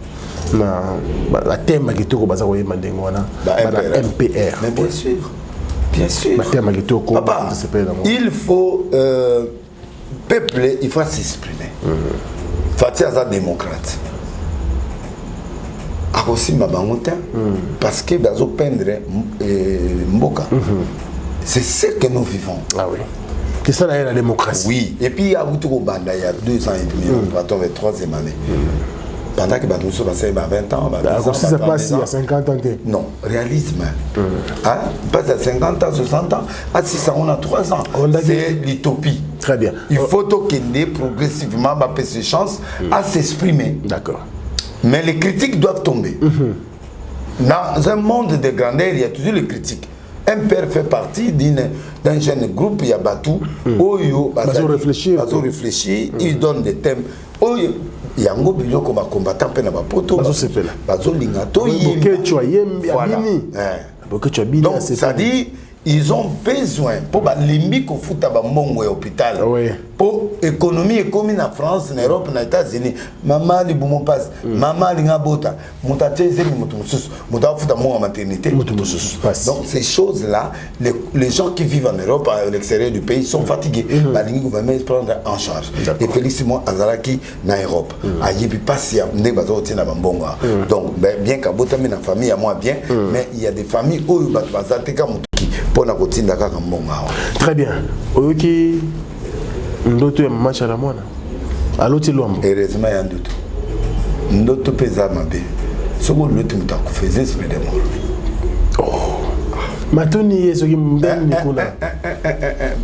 La thème qui est basé au Yemandengwana, MPR. Mais bien sûr. Bien sûr. Papa, il faut peuple, il faut s'exprimer. Fatia za démocrate. A aussi ma bangote parce que bazo pendre mboka. C'est ce que nous vivons. Ah oui. Que ça la démocratie. Oui, et puis il y a eu banda il y a 2 ans et demi, on va tomber 3e année. Pendant que Badousso va faire 20 ans, si ça passe il y a 50 ans. Non, réalisme. Hein? Pas à 50 ans, 60 ans, à 6 ans, on a 3 ans. C'est l'utopie. Très bien. Il faut qu'il ait progressivement ses chances à s'exprimer. D'accord. Mais les critiques doivent tomber. Dans un monde de grandeur, il y a toujours les critiques. Un père fait partie d'un jeune groupe, il y a Batou, Oyo, Bazo réfléchir, il donne des thèmes. Oyo, il y a un groupe comme combattant pe na ba poto. Bazo lingato donc ça dit ils ont besoin pour limbi ko futa ba mbongo ya hôpital. Pour économie comme en France, en Europe, en États-Unis. Maman li bomo passe, maman li ngabota, mutache zeli mutumus, mutafu futa mo maternité. Donc ces choses-là, les gens qui vivent en Europe, à l'extérieur du pays, sont fatigués. La ligne gouvernement prendre en charge. Et félicite-moi Azalaki na Europe. Ayebi pasia ne bazo tina bambongo. Donc bien qu'abota na famille à moi bien, mais il y a des familles où bazateka mutuki pour na kotinda kaka mbongo. Très bien. OK. Ndoto ya match à la mwana. Aloti lombo. Heureusement ya ndoto. Ndoto pesa mabe. Soko ndoto mutakufaze esprit de mort. Oh. Matoni yeso ki mbeni nikuna.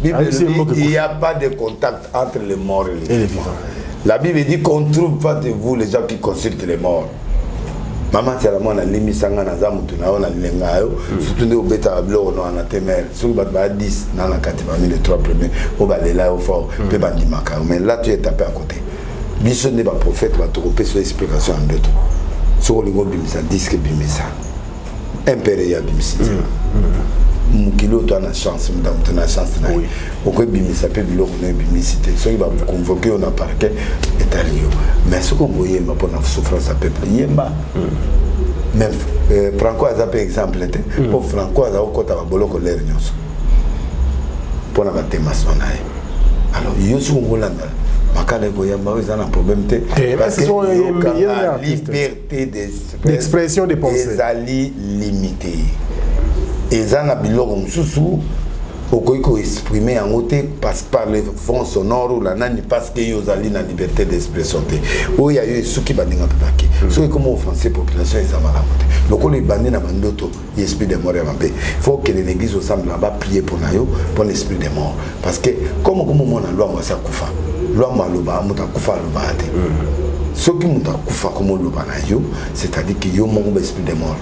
Il n'y a pas de contact entre les morts et les vivants. La Bible dit qu'on trouve pas de vous les gens qui consultent les morts. Maman tia la mwana limi sanga na zamu tunaona lenga yo surtout ne obeta blo no na temer sur ba 10 na na kati parmi les 3 premiers au balela au fort pe bandi maka mais là tu es tapé à côté biso ne ba prophète ba to peso explication en deux sur le go bimisa disque bimisa impérial bimisa mukilo to na chance madame to na chance na o ko bimisa pe bilo ko ne bimisité so ba convoquer on a parquet etalio mais ce qu'on voyait ma pour la souffrance à peuple yemba même Franco a par exemple pour Franco a ko ta boloko l'air nyonso pour la matemation alors yosu ngolanda makale ko yemba ils ont un problème parce que la liberté d'expression des pensées est limitée. Et ça na biloko mususu okoki exprimer en côté parce par les fonds sonores ou la nani parce que yo zali na liberté d'expression te o ya yo suki bandinga paki so comment offenser population ezamala mote lokolo ibandi na bandoto esprit de mort mabe faut que l'église ensemble là-bas prier pour nayo pour l'esprit de mort parce que comme mona loi moi ça kufa loi moi loba muta kufa loba te soki muta kufa comme loba na yo c'est-à-dire que yo mon esprit de mort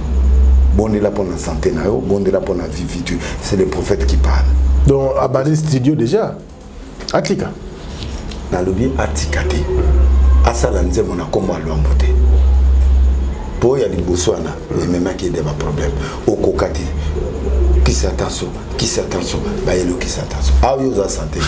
bon est là pour la santé na yo bon est là pour la vivitude c'est le prophète qui parle. Donc à Bari studio déjà atika na lobi atikate asala nzemo na kombo alwambo te po ya liboso wana même qui des problème okokati qui s'attention ba yelo qui s'attention ah yo za santé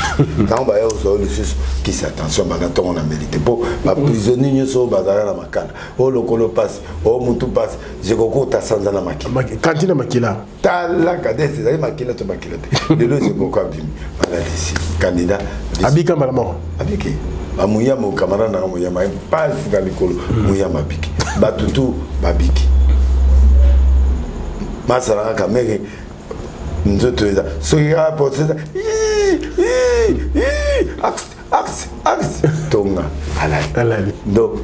quand ba yo zo le juste qui s'attention ba na on a mérité po ba prisonnier nyoso bazala na makala o lokolo passe o mutu passe je kokota sanza na makila kantina makila tala kadese za makila to makila te de lo je kokwa bim bala d'ici candidat abika malamo abiki amuya mo camarade na amuya ma pas galikolo muya mabiki batutu babiki masara kamere nzoto eza soki aposa axe tonga alali donc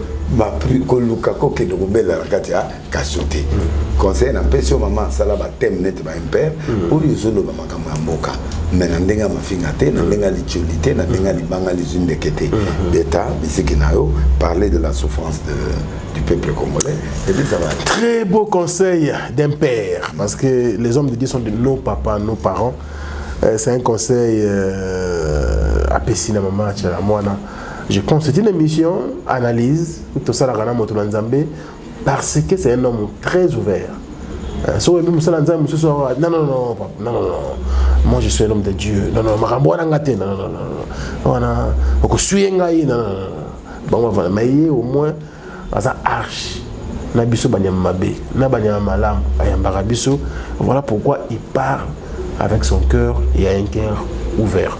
koluka kokende kobela na kati ya kasio te conseil na mpesi yo mama asala bateme nete baimpere oyo ezoloba makambo ya mboka me na ndenge ya mafinga te na ndenge ya litioli te na ndenge ya libanga lizwi ndeke te d'état bisiki na yo parler de la souffrance du peuple congolais et puis ça va. Très beau conseil d'un père parce que les hommes de Dieu sont de nos papas, nos parents. C'est un conseil à Pessina maman à Moana. Je pense que c'est une émission analyse tout ça la gana motolanzambe parce que c'est un homme très ouvert. So même ça lanzambe monsieur so non moi je suis un homme de Dieu. Non makambo na ngate non wana okusuyenga non bon mais au moins asa arche na biso banyama mabe na banyama malamu ayambaka biso. Voilà pourquoi il parle avec son cœur et a un cœur ouvert.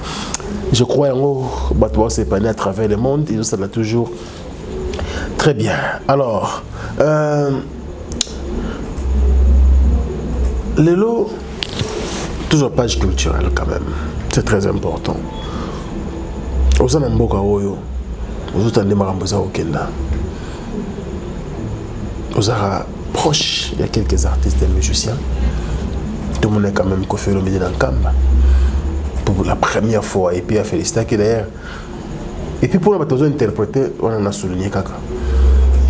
Je crois que Batouan s'est épanoui à travers le monde et ça l'a toujours très bien. Alors, le lot, toujours page culturelle quand même, c'est très important. Aux Anamboka Oyo, aux autres Marambosa Okenda, aux Ara proches, il y a quelques artistes et musiciens. Tout le monde est quand même Kofi Olomide dans le Kamba. Pour la première fois, et puis à féliciter d'ailleurs. Et puis pour la besoin interpréter, on a souligné kaka.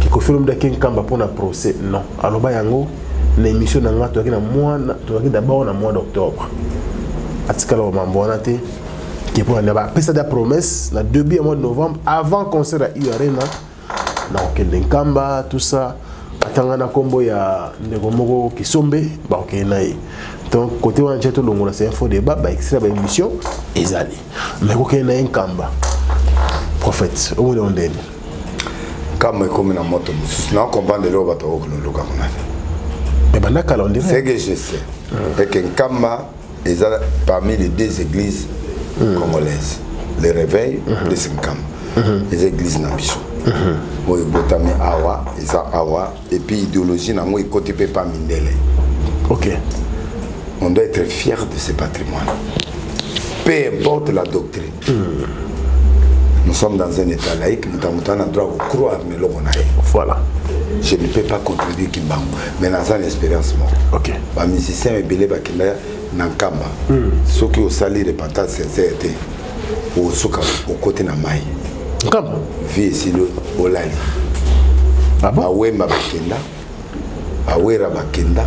Que Kofi Olomide dans Kamba pour un procès, non. Alors bayango, l'émission n'a pas été d'abord au mois d'octobre. À ce cas-là, on m'a dit que pour la promesse, le début du mois de novembre, avant le concert à Arena, dans Kamba, tout ça. Atangana kombo ya ndeko moko kisombe ba okenai donc côté wana cheto longola c'est info débat ba extrait ba émission ezali mais okenai nkamba prophète o mo ndeni kama comme na moto na comprendre le bato o loka kuna mais bana calendrier c'est que je sais et que nkamba est parmi les deux églises congolaises les réveils de Nkamba les églises n'ambition oui, botami awa, isa awa, et puis idéologie n'a moi côté pas mindele. Ok. On doit être fier de ce patrimoine. Peu importe la doctrine. Nous sommes dans un état laïque, nous avons le droit de croire, mais l'on a. Voilà. Je ne peux pas contredire Kimbangu, mais dans une expérience mort. Ok. Les musiciens et belé bakenda nankamba. Ceux qui ont sali repentance sincérité, au souka, au côté na maï. Comme vie ici le olali. Ah bon? Awema bakenda, awera bakenda,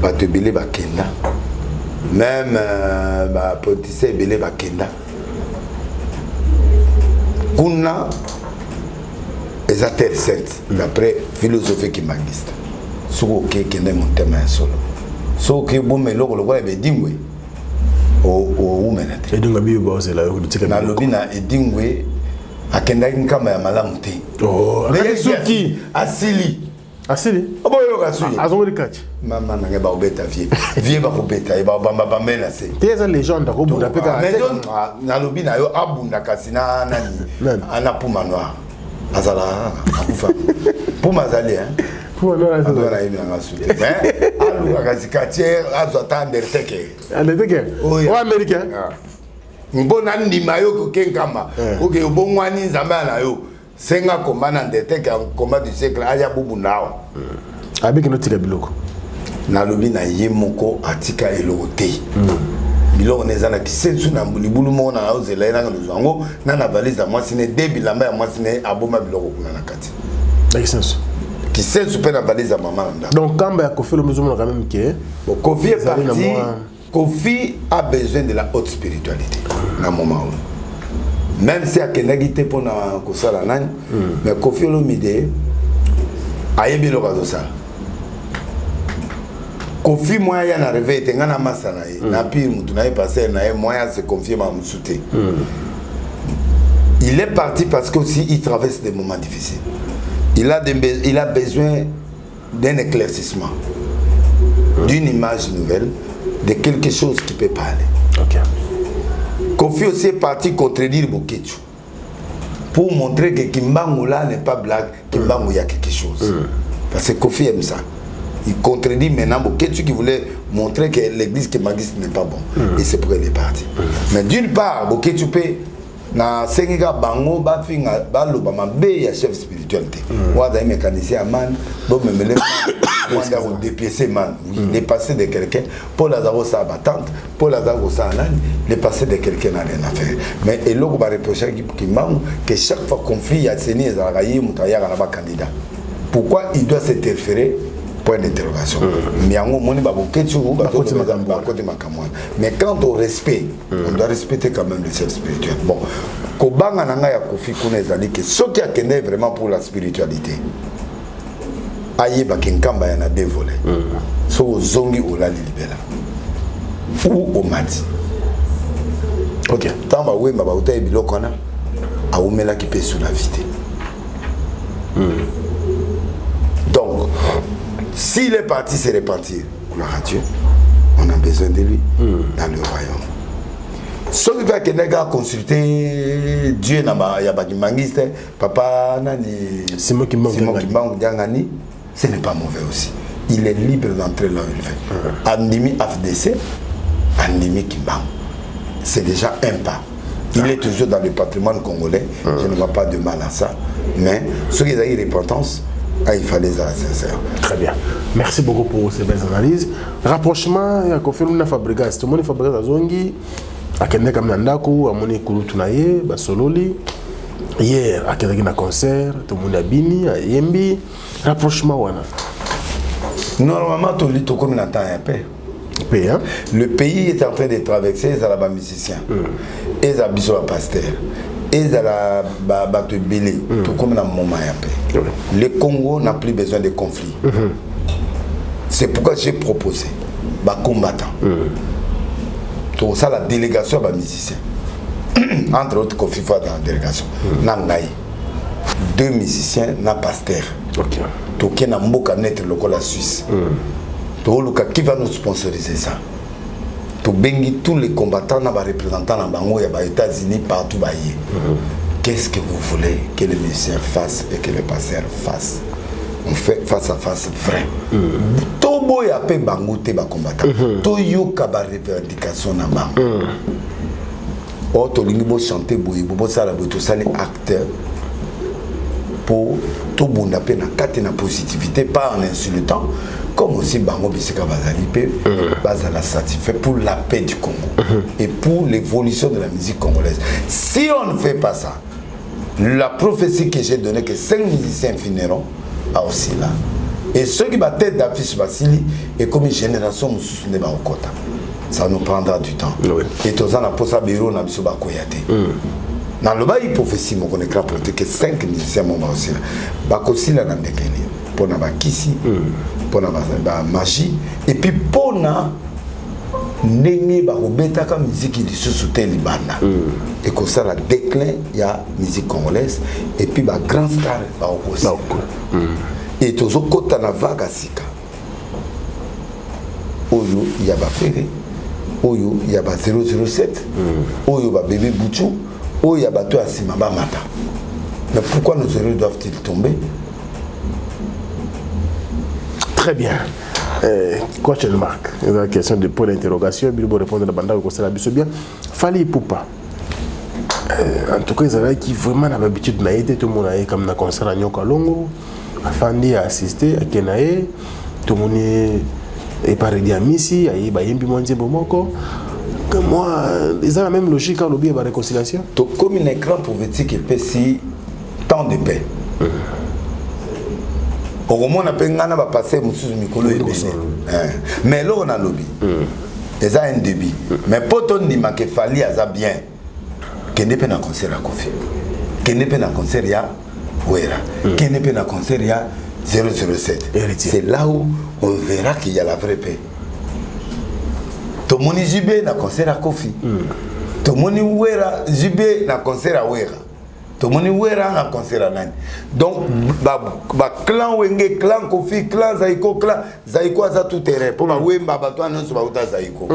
batebele bakenda, même potissé belé bakenda. Kuna est à terre sainte d'après philosophie qui magiste. Soko ke kende mon thème solo. Soko ke bomé loko loko be dingwe. O umenate. Et donc abi bo zela yo ditika na lobina edingwe akenda nkama ya malamu te. Oh, mais soki asili abo yo kasui azongo dikati mama na ngeba obeta vie ba kobeta e ba bamba bambela se teza légende ko bunda peka na lobina yo abunda kasina nani ana puma noir azala akufa puma zali Pour nous, adora yemi na soute. Mais alu akazikatier azota Undertaker. Undertaker. Oh, oh américain. Mbona ndima yo ko kenkamba. OK, obongwani nzamba na yo. Senga komana Undertaker combat du siècle aya bubu nao. Avec notre biloko. Na lobi na yemoko atika elote. Biloko nezana kisensu na mbulibulu mona na ozela na nzango na valise à moi sine debilamba ya moi sine aboma biloko kuna na kati. Kisensu. Kisensu pe na valise à maman nda. Donc quand ba Kofi Olomide quand même que Kofi est parti. Kofi a besoin de la haute spiritualité na moment où. Même si akenagi te pona kosala nani, mais Kofi Olomide ayebi lo kazosa. Kofi moya na réveil tenga na masana na pire mutu na passé na moya se confier ma musute. Il est parti parce que aussi il traverse des moments difficiles. Il a besoin d'un éclaircissement, d'une image nouvelle, de quelque chose qui peut parler. OK. Kofi aussi est parti contredire Bokechu pour montrer que Kimbangu là n'est pas blague, Kimbangu il y a quelque chose. Parce que Kofi aime ça. Il contredit maintenant Bokechu qui voulait montrer que l'église Kemangiste n'est pas bon. Et c'est pourquoi il est parti. Mais d'une part, Bokechu peut na senga bango ba finga ba lo ba mabe ya chef spiritualité. Wa da mécanicien man, bo memele wanda ko dépiécer man. Il est passé de quelqu'un pour la zaro sa battante, pour la zaro sa nani, le passé de quelqu'un n'a rien à faire. Mais et loko ba reprocher qui mang que chaque fois conflit ya seni ezalaye mutaya na ba candidat. Pourquoi il doit s'interférer? Point d'interrogation. Mais quant au respect, on doit respecter quand même le chef spirituel. Bon, Kobanga Nanga ya Kofi Kuna dit que ce qui a kené vraiment pour la spiritualité, aïe Bakinkamba yana deux volets. So au Zongi ou la Libela. Ou au Mati. OK. Tamba oui, ma baouta et bilokona, a oumela qui peut sous la vité. Donc, s'il est parti se repentir, gloire à Dieu, on a besoin de lui dans le royaume. Ceux qui va consulter Dieu n'a Yabakimangiste, papa nani Simon Kimbangu Diangani, ce n'est pas mauvais aussi. Il est libre d'entrer là où il veut. Andimi AFDC, Andimi Kimbangu. C'est déjà un pas. Il est toujours dans le patrimoine congolais. Je ne vois pas de mal à ça. Mais ceux qui ont eu repentance, il fallait ça sincère. Très bien. Merci beaucoup pour ces belles analyses. Rapprochement, il y a confirmé une Fabregas. Tout le monde Fabregas Zongi. A Kenya Kamnandaku, a Moni Kurutunaye, Basololi. Hier, à Kenya concert, tout le monde a Bini, à Yembi. Rapprochement, wana. Normalement, tout le monde comme n'attend un peu. Le pays est en train de traverser les Arabes musiciens, les Abisso pasteurs, les Arabes belé, tout comme dans le moment. Le Congo n'a plus besoin de conflits. C'est pourquoi j'ai proposé les combattants. Tout ça, la délégation des musiciens. Entre autres, Kofi Fa dans la délégation. Nangaï. 2 musiciens, na pasteur. Tout qui n'a pas net le la Suisse. Qui va nous sponsoriser ça? Tous les combattants, les représentants des États-Unis, partout. Qu'est-ce que vous voulez que les musiciens fassent et que les pasteurs fassent? On fait face à face vrai. Tobo ya pe bango te ba combattant. To yoka ba revendication na ba. O to lingi bo chanter boye bo sala bo to sali acteur pour to bunda pe na kate na positivité pas en insultant comme aussi bango bisika bazali pe bazala satisfait pour la paix du Congo et pour l'évolution de la musique congolaise. Si on ne fait pas ça, la prophétie que j'ai donnée que 5 musiciens finiront aussi là. Et ceux qui battent tête d'affiche Basili et comme une génération nous soutenons au quota. Ça nous prendra du temps. Et tout ça, on a posé bureau, on a besoin de koyate. Dans le bas, il prophétie, on connaît que 5 musiciens sont aussi là. Bakosi là dans des pour na bakisi, pour na magie, et puis pour na ndenge bakobeta ka musique de sous-soutien libanda. Et comme ça, la déclin, il y a musique congolaise, et puis ba grand star bakosi. Et tous autres côtés na vague sika. Oyo il y a ba Ferré, oyo il y a ba 007, oyo ba bébé Bouchou, oyo il y a ba to asima ba mata. Mais pourquoi nos héros doivent-ils tomber? Très bien. Quoi tu remarques? La question de point d'interrogation, Bilbo répond à la bande au conseil de bien. Fali Poupa. En tout cas, ils avaient qui vraiment l'habitude de aider tout le monde comme dans concert à Nyokalongo. Afandi a assisté à Kenae. Tout le monde est pareil à Missi, à Yembi Mwanzi Bomoko. Moi, ils ont la même logique quand l'objet est la réconciliation. Comme un écran prophétique et si tant de paix. Au moment où on a passé Mikolo et mais là on a lobby. Ils ont un débit. Mais pour ton dit qu'il fallait à bien. Qu'il n'est pas dans concert à Kofi. Qu'il n'est pas dans concert à Ouera. Qu'il n'est pas dans concert à 007. C'est là où on verra qu'il y a la vraie paix. Tout le monde est jubé dans concert à Kofi. Tout le monde est jubé dans concert à Ouera. Tout le monde est dans concert à Nani. Donc, clan Wenge, clan Kofi, clan Zaiko, ça tout terrain. Pour ma Wemba, toi, non, c'est pas Zaiko.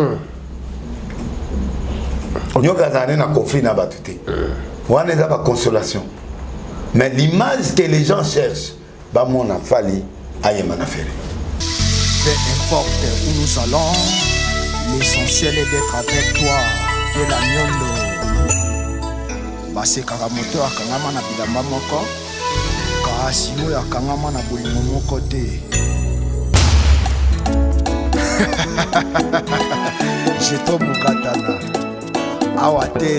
On a un conflit dans batute. On a pas consolation. Mais l'image que les gens cherchent, bah mon a fallu à Yéman affaire. Peu importe où nous allons, l'essentiel est d'être avec toi. De la nyondo. Base karamoto akangama na bilamba moko. Kaasino akangama na bolingo moko te. Jeto Bukatana. Awate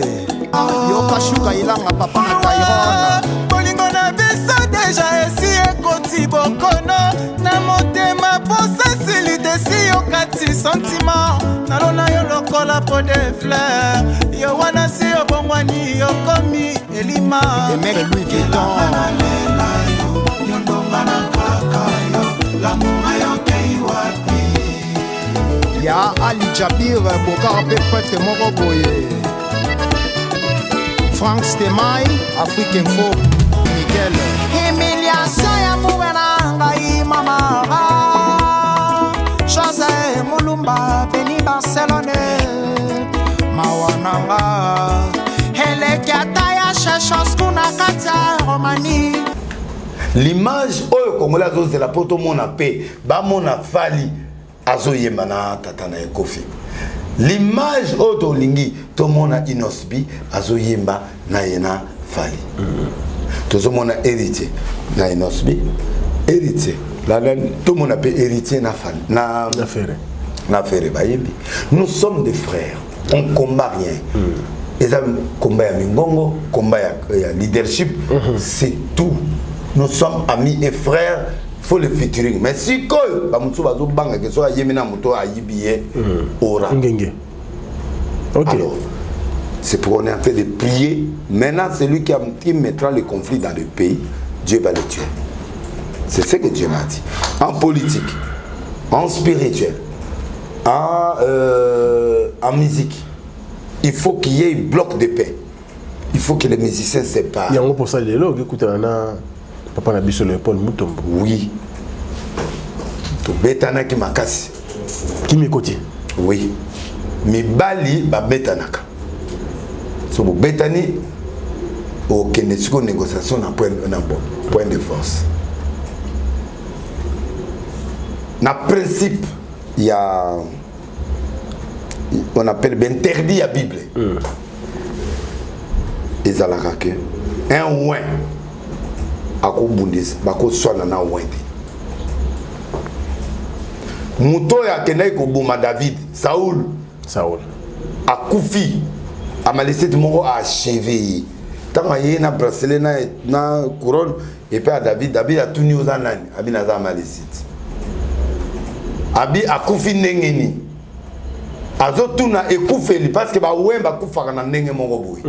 Yoka Shuka ilanga papa na Tairona Bolingo na biso deja esi ekoti bokono Na motema posa sili desi yokati sentiment Nalona yo lokola po de fleur Yo wana si yo bongwani yo komi elima Emek Louis Vuitton Yondonga na kaka yo Lamunga yo kei wapi Ya Ali Jabir Bokar Pepete Moko Boye Frank Stemai, Afrique Info, Miguel. Humiliation ya mouena ngai mamara. José Mulumba, Beni Barcelone. Mawananga. Hele kiataya chachos kuna katia Romani. L'image oyo Congolais de la poto mona paix, ba mona fali azoyemana tatana e Kofi. L'image autolingi to mona inosbi azoyemba na yena fali. To mona héritier na inosbi héritier. La tout mon appelle héritier na fali na affaire. Na affaire bayembi. Nous sommes des frères. On combat rien. Les hommes combat ya mingongo, combat ya leadership, c'est tout. Nous sommes amis et frères. Faut le featuring. Mais si quoi, bamutu bazo banga que soit yemina moto a yibiye ora. Ok. Alors, c'est pour qu'on est en train de prier. Maintenant, celui qui mettra le conflit dans le pays, Dieu va le tuer. C'est ce que Dieu m'a dit. En politique, en spirituel, en musique, il faut qu'il y ait un bloc de paix. Il faut que les musiciens se séparent. Il y a un pour ça les logs. Écoutez, on a Papa Nabiso Léopold Mutombo. Oui. Betana qui m'a cassé. Qui m'écoute? Oui. Mais Bali, ba betanaka. So betani au Kenesiko négociation na point de force. Na principe, il y a on appelle interdit la Bible. Et ça la raque. Un ouin. Ako bundis, bako swana na ouin. Muto ya kenai ko boma David, Saoul. Akufi. A laissé tout le monde achevé. Tant qu'il y a un bracelet, na couronne, et puis à David a tout mis aux ananes. Abi n'a pas laissé. Abi akufi nengeni. Azo tout na ekufeli parce que ba ouin ba kufaka na nenge mongo boy.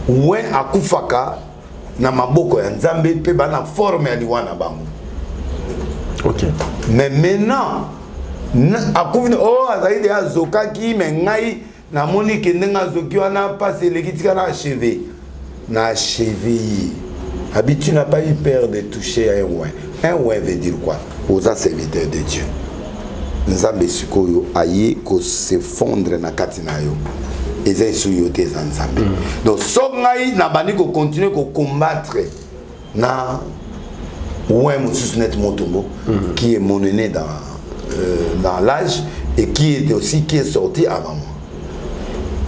Ouin akufaka na maboko ya Nzambe pe ba na forme ya liwana bango. Ok. Mais maintenant, akufi oh azaide azoka ki mengai na moni ke ndenga zoki wana passe lekitika na achevé. Na achevé. Abi tu n'as pas eu peur de toucher un ouin. Un ouin veut dire quoi? Aux serviteurs de Dieu. Nzambe sikoyo aye ko se fondre na katina yo. Eza suyo te Nzambe. Donc so ngai na bani ko continuer ko combattre na ou un Moussousnet Motombo, qui est mon aîné dans l'âge et qui est sorti avant moi.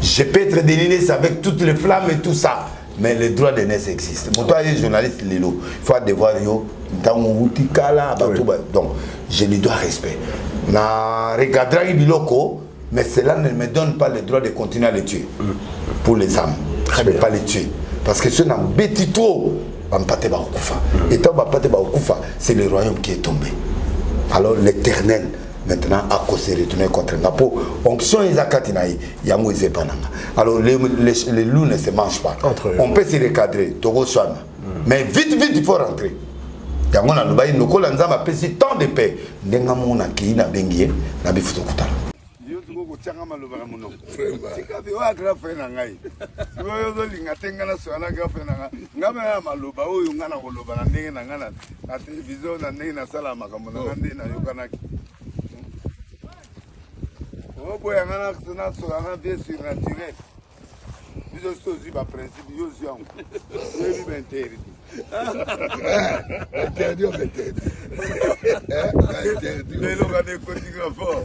Je peux être déliné avec toutes les flammes et tout ça, mais le droit de naissance existe. Moi, toi, journaliste, il faut devoir donc je lui dois respect. Na regarder biloko, mais cela ne me donne pas le droit de continuer à les tuer. Pour les âmes, je ne peux pas les tuer. Parce que ce n'est pas bêti trop. Et tant que c'est le royaume qui est tombé. Alors l'Éternel maintenant a causé retourner contre Napo. Onction Isakatinaï, Yango Izepananga. Alors les loups ne se mangent pas. On peut se recadrer, Togo Swan. Mais vite, il faut rentrer. Yango na lubayi nokola nzamba pesi tant de paix. Ndenga mona ki na bengie na bifuto kutala. Yo tuko kuchanga maloba muno. Tika bi wa gra fe na ngai. Yo zo linga tenga na swana gra fe na ngai. Ngaba ya maloba oyo ngana koloba na ndenge na ngana na television na ndenge na sala makambo na ngande na yokanaki. Obo ya ngana tsena swana bien sur naturel. Biso sozi ba principe yo ziango. Yebi benteri. Interdit, on interdit. Mais l'on va décotinger fort.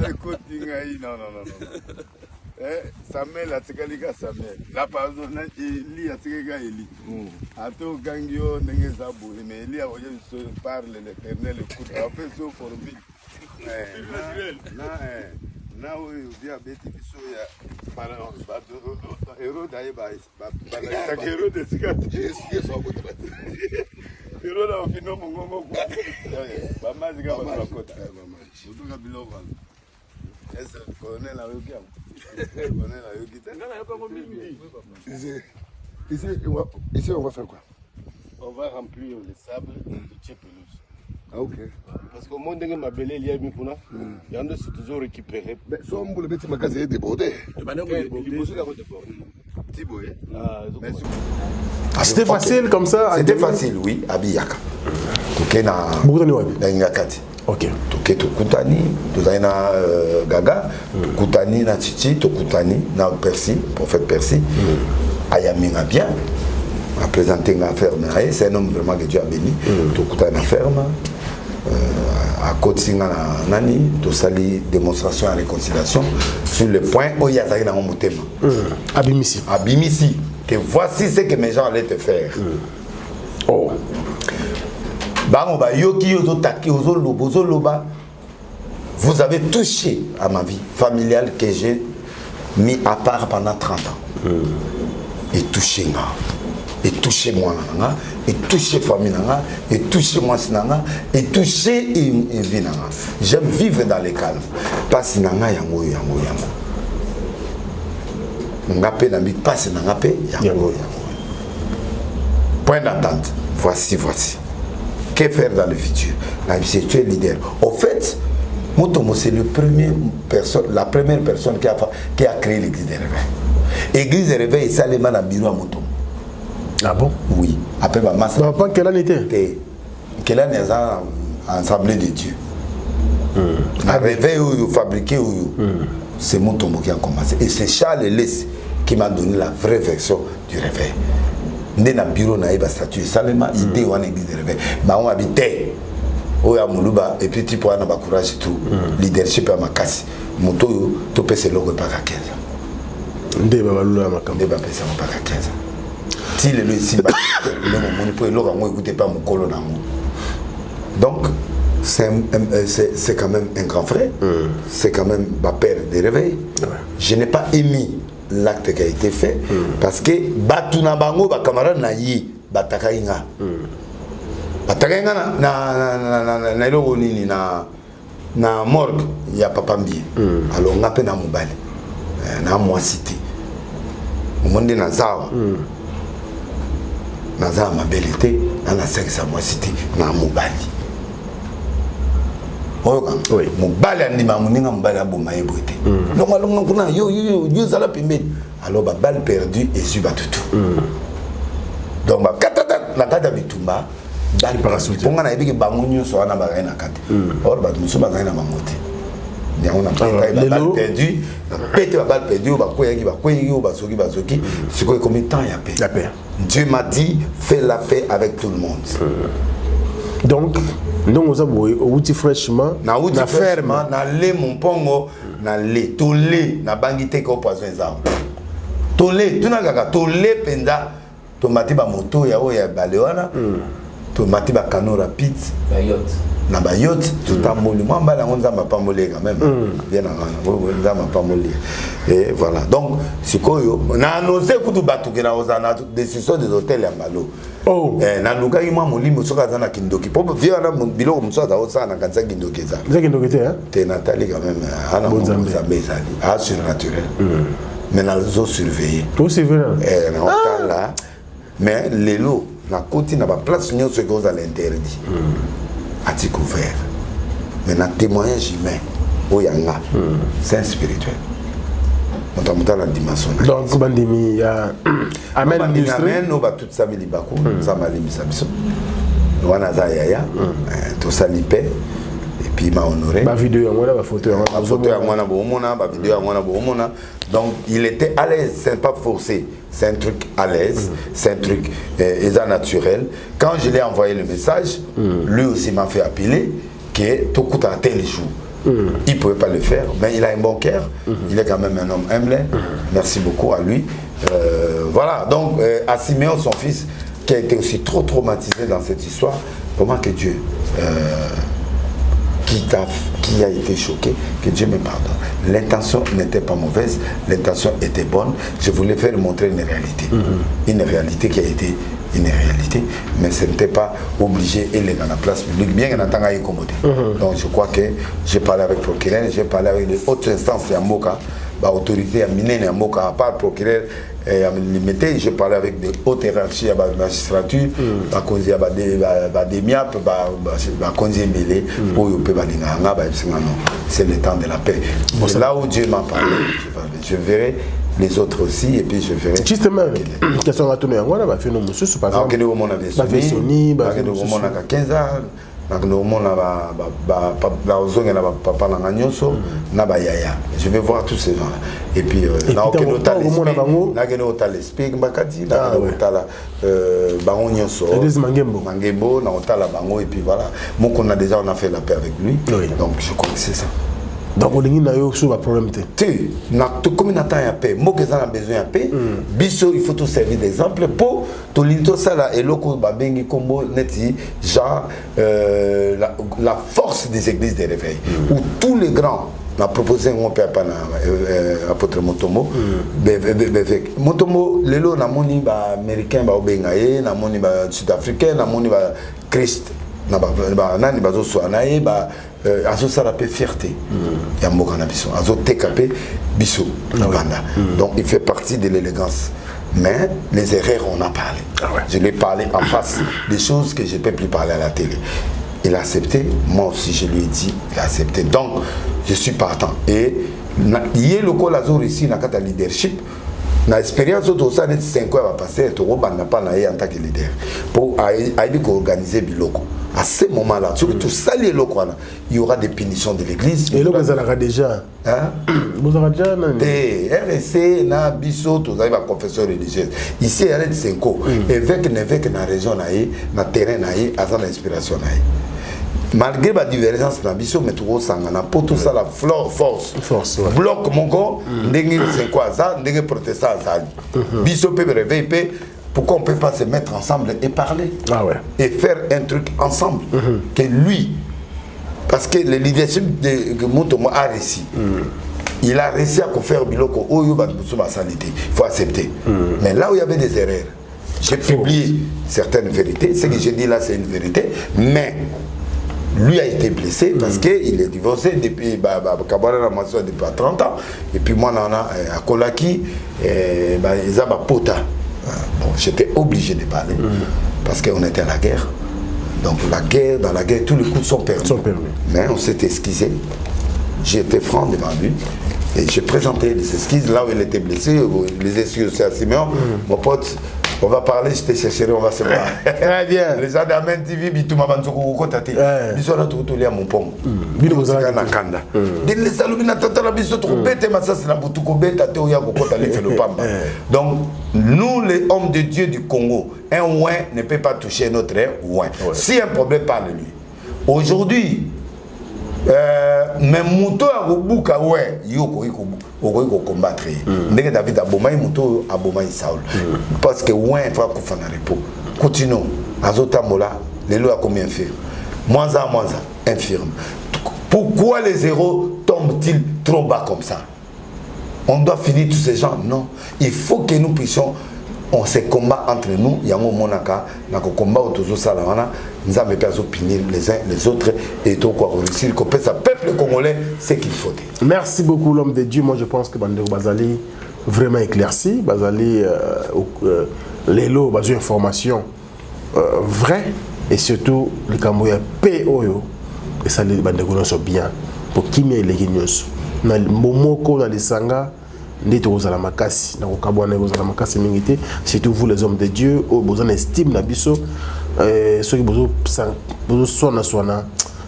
Décotinger, non. Samuel a tsikalika Samuel. La pardon, Eli a tsikalika Eli. Ato gangio nenge zabu. Mais Eli a voulu se parler l'Éternel. Écoute, après ça pour lui. Na oyo via beti biso ya para bato hero dai bai ba hero de sikati so bote hero da ofino mongongo ku ba mazi ga ba kota utuka bilova ese colonel ayoki am colonel ayoki tanga na yoko mimi ici on va faire quoi? On va remplir le sable de pelouse. Ah, ok. Parce qu'au monde, il y a c'est toujours récupéré. Mais si on voulait mettre ma case débordée. C'était facile comme ça? C'était facile, oui, à Biyaka. Ok. Kutani, Tozaina Gaga, Kutani na Chichi, Tokutani na Percy, prophète Percy, Ayaminga bien. A présenté une affaire, c'est un homme vraiment que Dieu a béni. Tokutani na ferme. À côté de Nani, tu sali démonstration et réconciliation sur le point où il y a ça dans mon thème. Abimisi. Abimisi. Que voici ce que mes gens allaient te faire. Oh. Vous avez touché à ma vie familiale que j'ai mis à part pendant 30 ans. Et touché moi. Et toucher moi, et toucher famille, et toucher moi, et toucher une vie. J'aime vivre dans le calme. Parce que yango. Ngape na mi passe na ngape yango. Point d'attente. Voici. Que faire dans le futur? C'est tu es leader. Au fait, Motomo c'est la première personne qui a créé l'église des réveils. L'église des réveils, c'est allé dans bureau à Motomo. Ah bon? Oui. Après ma masse. Pas quelle année était? Quelle année Assemblée de Dieu. Un réveil où fabriqué c'est mon tombeau qui a commencé. Et c'est Charles Less qui m'a donné la vraie version du réveil. Dans le bureau, il y a une statue. Salema, idée ou une église de réveil. On habitait. Et puis tu peux avoir courage et tout. Leadership à ma casse. Moto, tu peux se loger par 15 ans. Ndeba balula makam. Ndeba pesa par 15 ans. Si le ici, donc c'est quand même un grand frère, c'est quand même ma père de réveil. Je n'ai pas émis l'acte qui a été fait parce que Batuna Bango, ma camarade Nayi, Batakainga. Batakainga na morgue, il y a papa Mbi. Alors on a peine à Moubali, na moi cité. Au monde na Zawa. Naza mabelité na seksa moi cité na Mobali. Oui. Mobali andima muninga Mobali aboma ebote. Longa kuna yo zala pembeni. Alors ba balle perdue et suba tutu. Donc ba katata na kata bitumba balle parasute. Ponga na ebiki bangunyo so na ba na kati. Or ba musuba na mamote. mais on a pas la balle perdue pété la balle perdue ba koyaki ba soki c'est quoi combien de temps il y a paix. La paix. Dieu m'a dit fais la paix avec tout le monde. Donc nous avons outil fraîchement na ferme na le mon pongo na le tolé na bangité ko poison ezam tolé tuna kaka tolé penda to mati ba moto ya oya balewana to mati ba cano rapide ba yacht na ba yacht tout amoli moi mbala ngonza mapa molé quand même bien na ngonza mapa molé et voilà donc sikoyo na annoncé kutu batu kena ozana décision des hôtels ya malo. Oh, na luka yima molimo soka zana kindoki. Pour vivre na biloko mso za osa na kanza kindoki za. C'est kindoki te hein? Te Nathalie quand même ana Mozambique zali. Ah surnaturel. Mais na zo surveiller. Tout c'est vrai. Na hôtel là. Mais lelo na côté na ba place nyo ce que za l'interdit. A découvert. Mais na témoignage humain oyanga. C'est spirituel. Monta la dimension. Donc bandimi ya amen amen no ba toute ça mili baku ça mali misabiso. Wana za yaya to salipe et puis m'a honoré. Ba vidéo ya mwana ba photo ya mwana bo mona ba vidéo ya mwana bo mona. Donc il était à l'aise, c'est pas forcé, c'est un truc à l'aise, c'est un truc naturel. Quand je lui ai envoyé le message, lui aussi m'a fait appeler que tout coûte à tel jour. Il ne pouvait pas le faire, mais il a un bon cœur, il est quand même un homme humble. Merci beaucoup à lui. Voilà, donc à Siméon, son fils, qui a été aussi trop traumatisé dans cette histoire, comment que Dieu, qui a été choqué, que Dieu me pardonne. L'intention n'était pas mauvaise, l'intention était bonne. Je voulais faire montrer une réalité qui a été une réalité, mais ce n'était pas obligé et dans la place publique, bien qu'on entende à incommoder. Donc je crois que j'ai parlé avec le procureur, j'ai parlé avec les hautes instances à Moka, l'autorité à Minen à Moka, à part le procureur, j'ai parlé avec des hautes hiérarchies à la magistrature, c'est le temps de la paix. C'est là où Dieu m'a parlé, je verrai les autres aussi et puis je verrai justement question à tourner on va faire nos mususu par exemple ba Sony ba 15 ans na papa na nyonso na ba yaya je vais voir tous ces gens là et puis na hôtel speak bakati na hôtel bango nyonso mangembo na hôtel bango et puis voilà moko on a fait la paix avec lui donc je crois que c'est ça. Donc on a eu un problème. Tu comme on attend la paix, moi que ça a besoin de paix, biso il faut tout servir d'exemple pour tout l'into ça là et loko babengi combo neti genre la force des églises de réveil où tous les grands m'a proposé un père pana apôtre Motomo Motomo lelo na moni ba américain ba obengaye na moni ba sud-africain na moni ba Christ na ba nani bazo soanaye ba azo sala pe fierté ya mboka na biso azo TKP biso Uganda donc il fait partie de l'élégance mais les erreurs on a parlé je lui ai parlé en face des choses que je ne peux plus parler à la télé. Il a accepté, moi aussi je lui ai dit, il a accepté. Donc, je suis partant. Et il y a le col ici, dans le leadership, dans l'expérience de ça, 5 ans va passer, tu vas pas en tant que leader. Pour organiser Biloko. À ce moment-là, surtout ça, il y aura des punitions de l'église. Et là, vous allez déjà. Vous allez déjà. RSC, na biso, tu as une confession religieuse. Ici, il y a 5 ans. Évêque, dans la région, dans le terrain, dans l'inspiration. Malgré la divergence dans biso mais tout ça pour tout ça la force bloc mon corps ndenge c'est quoi ça ndenge protestant ça biso peut réveiller pourquoi on peut pas se mettre ensemble et parler et faire un truc ensemble que lui parce que le leadership de Motomo a réussi il a réussi à faire biloko oyo ba salité il faut accepter mais là où il y avait des erreurs j'ai publié certaines vérités ce que j'ai dit là c'est une vérité mais lui a été blessé parce qu'il est divorcé depuis depuis 30 ans. Et puis moi, à Kolaki, ils ont pota. Bon, j'étais obligé de parler parce qu'on était à la guerre. Donc dans la guerre, tous les coups sont permis. Mais on s'est esquissé. J'ai été franc devant lui. Et j'ai présenté les esquisses là où il était blessé. Les excuses aussi à Siméon. Mon pote, On va parler, je te chercherai, on va se voir. Très bien. Les gens d'Amen TV, Bitouma Banzoko, Kotate. Ils ont tout à mon pont. Bino Zaka Nakanda. Les salubina Tatala Biso, Bete Massas, Nabutuko, Beta, Teoya, Kokota, les Pamba. Donc, nous, les hommes de Dieu du Congo, un ouin ne peut pas toucher notre ouin. Si un problème, parle-lui. Aujourd'hui, même moto à Robuka, ouais, yoko combattre. Ndenge David Aboma, moto Aboma Saul. Parce que ouais, il faut qu'on fasse un repos. Continuons. Azota Mola, les lois combien infirmes. Moins infirme. Pourquoi les zéros tombent-ils trop bas comme ça? On doit finir tous ces gens? Non. Il faut que nous puissions. On se combat entre nous, il y a un monaka, na combat autour salamana, nous avons pas opinions les uns les autres et tout quoi réussir que ce peuple congolais c'est qu'il faut. Merci beaucoup l'homme de Dieu. Moi je pense que Bandeko Bazali vraiment éclairci, Bazali les lots base information vrai et surtout le Cambodge POyo et ça les Bandeko non sont bien pour qui mais les guignos. Na momoko na lisanga ndito kozala makasi na kokabwana kozala makasi mingité surtout vous les hommes de Dieu au besoin estime na biso ceux qui besoin soana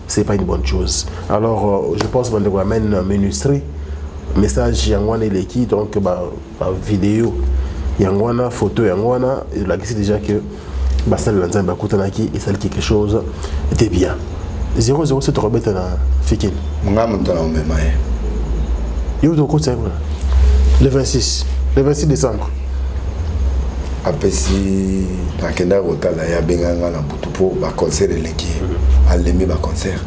c'est pas une bonne chose. Alors je pense que on amène ministry message yangwana leki donc ba vidéo yangwana photo yangwana la qui déjà que basal lanzamba kutanaki et ça quelque chose était bien 007 Robert na Fikin ngam ntana mema yo do ko tsema le 26 décembre. Après si nakenda kotala ya benganga na butupo ba concert eleki alemi ba concert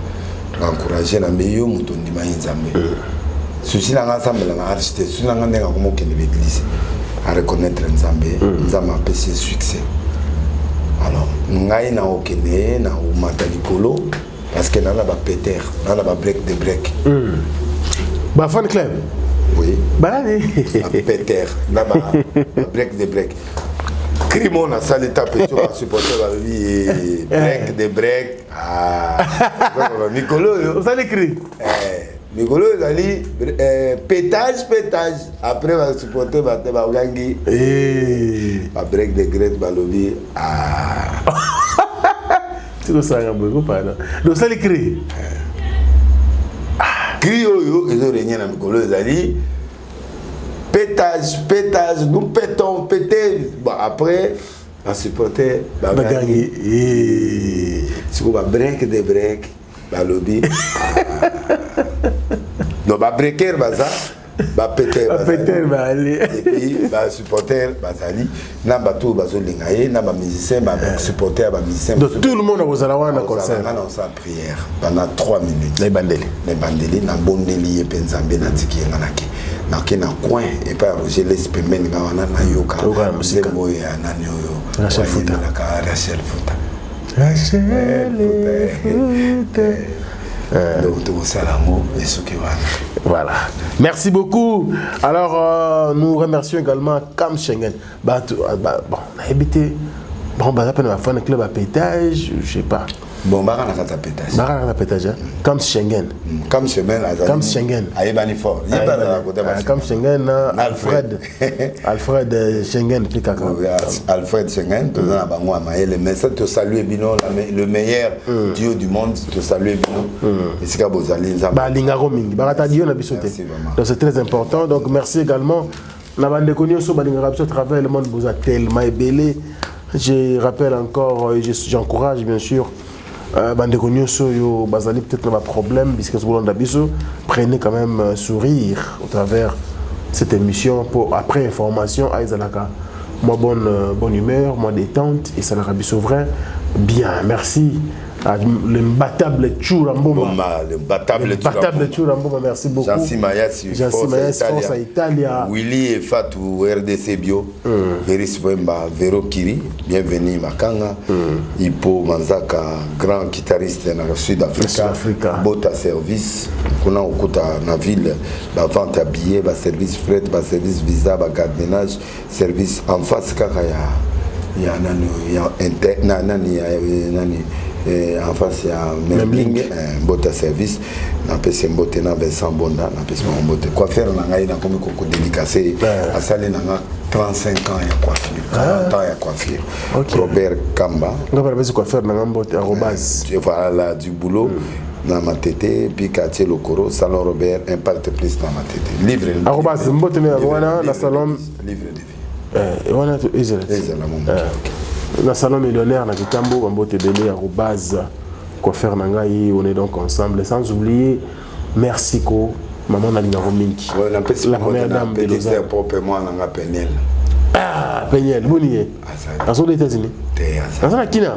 encourager na meyo muto ndima nzambe. Souci na ensemble na artiste, souci na ndenga komo kende l'église à reconnaître nzambe, nzama pesi succès. Alors ngai na okene na o matalikolo parce que nana ba Peter, nana ba break de break. Ba fan club. Oui. Bah, Peter, là-bas, break de break. Crimo na salle tapé sur la supporter la vie break de break. Ah, Nicolo. Vous allez écrire. Nicolo ali pétage. Après va supporter va gangi. Va break de break balobi. Ah. Tu le sais un peu pas là. Donc ça l'écrit. Crioyo, ils ont régné dans le colo, ils ont dit pétage, nous pétons, pété. Bon, après, on supportait. Si on va break des break, bah lobby. Non, bah breaker, bah ça. Bah péter, bah aller. Et puis, bah supporter, bah sali. N'a pas tout, bah zolingaye, n'a pas musicien, bah supporter, bah musicien. Donc tout le monde vous allez avoir un concert. On s'en prière pendant 3 minutes. Les bandeli, na bondeli et penzambe na tiki nganaki. Na kena coin et pas Roger l'espémen ngawana na yoka. Zembo ya nani yo. Rachel Futa. Voilà. Merci beaucoup. Alors, nous remercions également Cam Schengen. Bon, on a habité. Bon, bah, on a fait un club à pétage, je sais pas. Bon, bah, on a fait un pétage. Bah, on a fait un pétage. Cam Schengen. Cam Schengen. Cam Schengen. Aïbani fort. Cam Schengen. Alfred Schengen. Alfred Schengen. Tu as bango amaele. Mais ça te salue bino le meilleur dieu du monde. Te salue bino. Et c'est comme vous allez. Bah, lingaro mingi. Bah, ta dieu na bisoté. Donc c'est très important. Donc merci également. Na bande connu sur balingara biso travers le monde vous a tellement ébélé. Je rappelle encore et j'encourage bien sûr Bandeko Nyonso yo bazali peut-être pas problème puisque ce boulot d'abiso prenez quand même sourire au travers cette émission pour après information à Izalaka moi bonne humeur moi détente et ça la rabiso vrai bien merci l'imbattable Churamboma. L'imbattable Churamboma, merci beaucoup. Jansi Mayas, Force à Italia. Willy et Fatou, RDC Bio. Veris Wemba, Vero Kiri, bienvenue Makanga. Hippo Manzaka, grand guitariste dans le Sud-Africa. Bota service. On a au ville, la vente à billets, service fret, service visa, gardiennage, service en face, il y a nani en face ya Membling Mbota service na pese Mbote na Vincent Bonda na pese Mbote coiffeur na ngai na komi koko dédicacé à sali na 35 ans ya coiffure 40 ans ya coiffure Robert Kamba nga ba bese coiffeur na Mbote arobase tu voilà du boulot na matete puis quartier Lokoro salon Robert impact plus na matete livre arobase Mbote na wana na salon livre de vie et wana to Israël na salon millionnaire na Kitambo Mbote belé arobase coiffeur na ngai on est donc ensemble sans oublier merci ko maman na linga mingi la première dame de Lausanne proprement na Penel Penel boniye aso des États-Unis aso na kina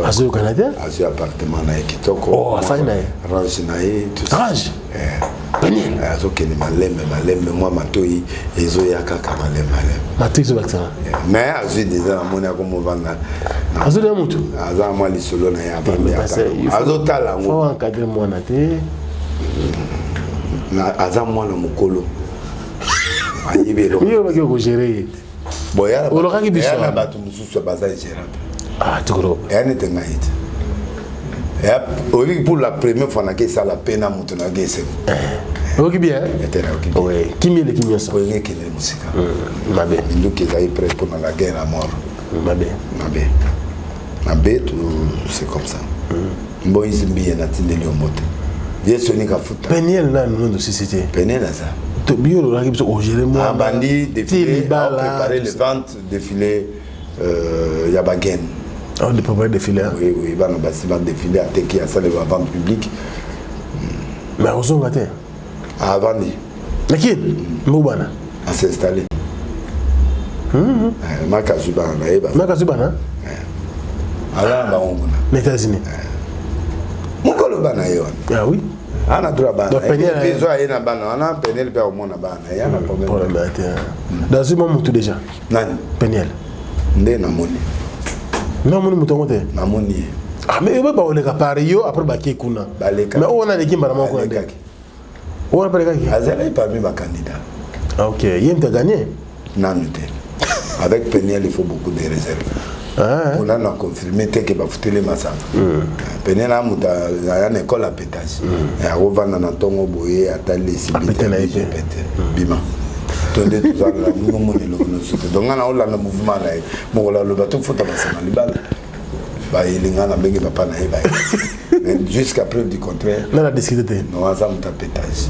aso au Canada aso appartement na Kitoko oh fine range na tout range Penel aso kene malembe moi matoi ezo ya kaka malembe matoi zo baksa mais aso déjà mona comme vanda aso de mutu aza moi li solo na ya bambe aso tala ngo faut encadrer moi na te na aza moi na mukolo ayibelo yo ba ko gérer boya oloka ki biso na batu mususu baza gérant tukuro ene tengaite et pour la première fois na ça la peine à mutu na gese oki bien oui kimi le kinyo so oye kene musika mabe nduki za prêt pour la guerre à mort mabe tout c'est comme ça Moïse Mbiye na tindeli omote yeso ni kafuta Penel na nom de société Penel ça to bio lo rakibi so ogere mo bandi défilé préparer les ventes défilé Yabagen on ne peut pas défiler oui bah non bah c'est pas défilé à teki à ça les ventes publiques mais on va te avant ni lakin mbana à s'installer makazubana na eba makazubana ala ba ngona les États-Unis mukolo bana yo ah oui ana droit bana besoin ina bana ana Penel pe au mona bana ya na problème dans ce moment tout déjà nani Penel nde na moni non moni mutongo te na moni ah mais ba ole ka pari yo après ba ke kuna mais on a les kimba na moko na ndeki on a pas les gars azala parmi ba candidat OK yem ta gagné non te avec Penel il faut beaucoup de réserves on a confirmé que ba futele masaka Penel a muta ya na école à pétage ya rovana na tongo boye atali sibite bima tonde tuzala nous monelo no suku donc na ola na mouvement na mo la lo bato fota basama libala ba ilinga na bengi papa na eba mais jusqu'à preuve du contraire na la discuter non ça muta pétage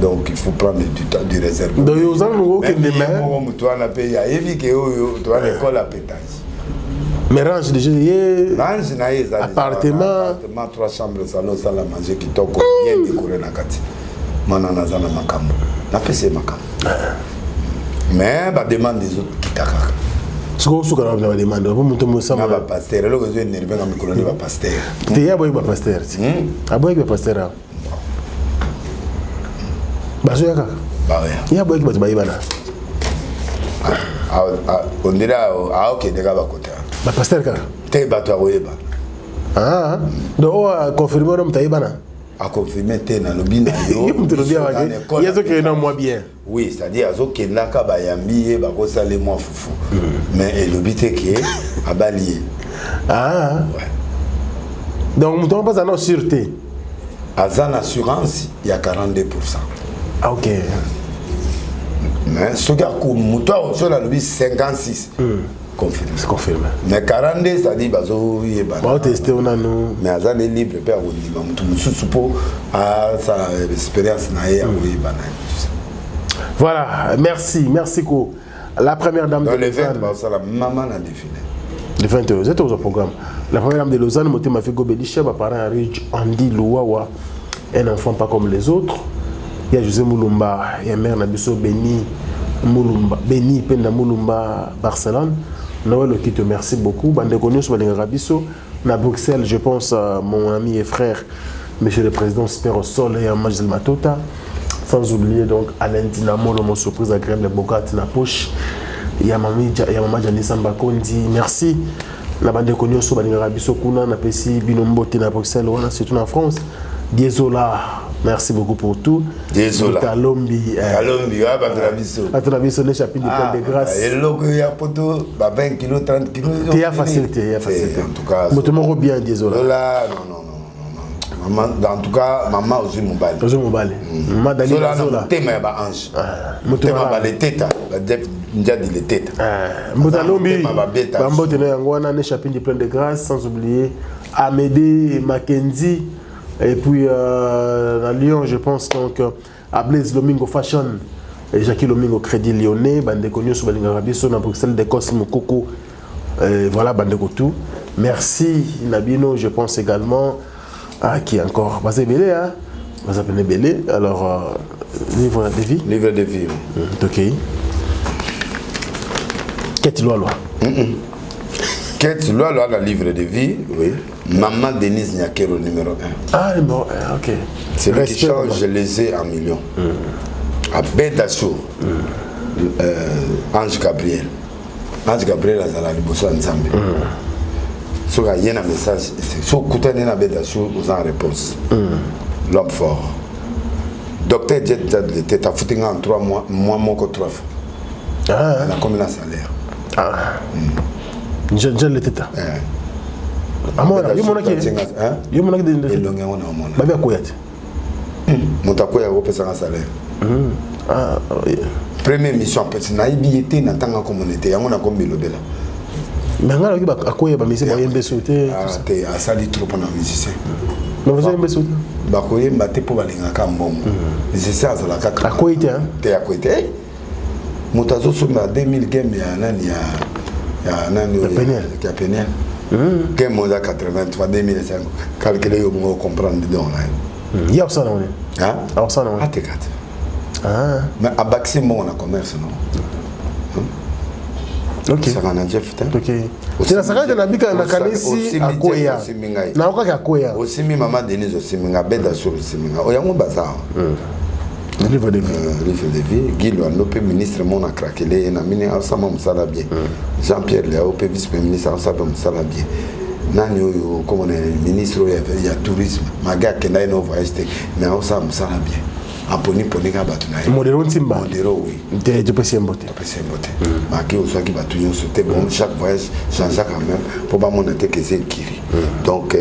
donc il faut prendre du temps du réserve donc yo zan ngo ke de mais mo mutu ana pe ya evi ke yo to ana école à pétage mais range déjà range na yeza appartement 3 chambres salon salle à manger qui toko bien décoré na kati mana na zana makambo na pese makambo mais ba demande des autres qui takaka ce qu'on souka na demande ba mutu mo sama ba pasteur le besoin nerveux na mikoloni ba pasteur te ya boy ba pasteur aboy ba pasteur ba zo yaka ba ya boy ba bayibana on dirait OK de ba côté ba pasteur ka te ba to oyeba donc on confirmer on taibana a confirmer te na lobina yo yezo ke na moi bien oui c'est-à-dire azo ke naka ba yambi ba ko sale moi fufu mais et lobité ke abali donc muton pas en sûreté azan assurance il y a 42%. OK mais ce gars ko muto sur la lobby 56 confirmé mais 42 c'est-à-dire bazo yeba ba tester on a nous mais azan est libre pe ko ndima mutu mususu po a sa expérience na ya yeba na. Voilà, merci ko la première dame de Lausanne. La maman a défilé. Le 21, c'est au programme. La première dame de Lausanne, Moté m'a fait Gobelicha, ma parent riche, Andy Louawa, un enfant pas comme les autres. Il y a José Moulumba, il y a mère Nabiso Beni Moulumba, Beni Penda Moulumba, Barcelone. Noël Okito, merci beaucoup. Bande connue sur les Rabiso. À Bruxelles, je pense à mon ami et frère, monsieur le président Spero Sol et à Majel Matota. Sans oublier donc Alain Dinamo, mon surprise agréable, Bogat na poche. Il y a maman Janissa Mbakondi, merci. La bande connue sur les Rabiso Kuna, na Pessi, Binombo, na Bruxelles, c'est tout en France. Diesola, Merci beaucoup pour tout. Désolé. Kalombi. Kalombi, Batulabiso. Batulabiso, les chapitres de plein de grâce. Et le y a poto, 20 kilos, 30 kilos. Il y a facilité, En tout cas. Mais tout le monde bien, désolé. Là, non. Maman, en tout cas, maman aussi mobile. Aussi mobile. Maman Dani Zola. Tema ya ba ange. Tema ba les têtes. Déjà dit les têtes. Motalombi. Bambo tena yangwana ne chapitre de plein de grâce, sans oublier Amédée Mackenzie. Et puis à Lyon, je pense donc à Blaise Lomingo Fashion et Jackie Lomingo Crédit Lyonnais, bande connue sur Balinga Rabiso, dans Bruxelles, de Cosmo Coco. Voilà, bande Kotou. Merci Nabino, je pense également à qui encore. Bah, c'est Belé, hein? Bah, ça s'appelle Belé. Alors, livre de vie. Livre de vie. Ok. Quête loi. Quête loi, le livre de vie, oui. Maman Denise Nyakero, numéro 1. Ah, numéro 1, ok. C'est lui qui change les ailes en millions. À Bédassou, Ange Gabriel. Ange Gabriel a la liboso ensemble. Si il y a un message, si vous écoutez un Bédassou, vous avez une réponse. L'homme fort. Docteur Jet était à foutre en 3 mois, moins que 3 fois. Elle a combien de salaire? Je l'étais. Amona, yo mona ki. Yo mona ki de. Elonge ona mona. Babi akoyate. Motakoya ko pesa salaire. Première mission petit na ibiyete na tanga communauté yango na kombi lobela. Mais ngala ki ba akoya ba mise moyen besoté. Te asali trop na musicien. Mais vous avez besoté. Ba koye mbate po balinga ka mbongo. Musicien azala kaka. Akoyite hein. Te akoyite. Motazo so na 2000 game ya nani ya nani ya Penel. Quel mot à 83 2005 calculer au moins comprendre dedans là. Il y a ça non. Hein? Alors ça non. Ah t'es mais à Baxi mon on a commerce non. Ok. Ça va na Jeff ta. Ok. C'est la saga de la bika na kanisi akoya. Na oka akoya. Aussi mi maman Denise aussi minga beda sur aussi minga. Oyango bazar. Livre de vie. Livre de vie. Guy Loanopé, ministre, mon a craqué. Il a mis un sama moussala bien. Jean-Pierre Léo, vice-ministre, ensemble moussala bien. Nani, comme on est ministre, il y a tourisme. Maga, Kenda, il y a un voyage, mais ensemble moussala bien. Aponi, Ponika, Batuna. Modéro, Timba. Modéro, oui. Tu peux s'y emboîter. Tu peux s'y emboîter. Maga, au soir qui Batuna, c'était bon. Chaque voyage, Jean-Jacques quand même, pour pas mon été que c'est Kiri. Donc,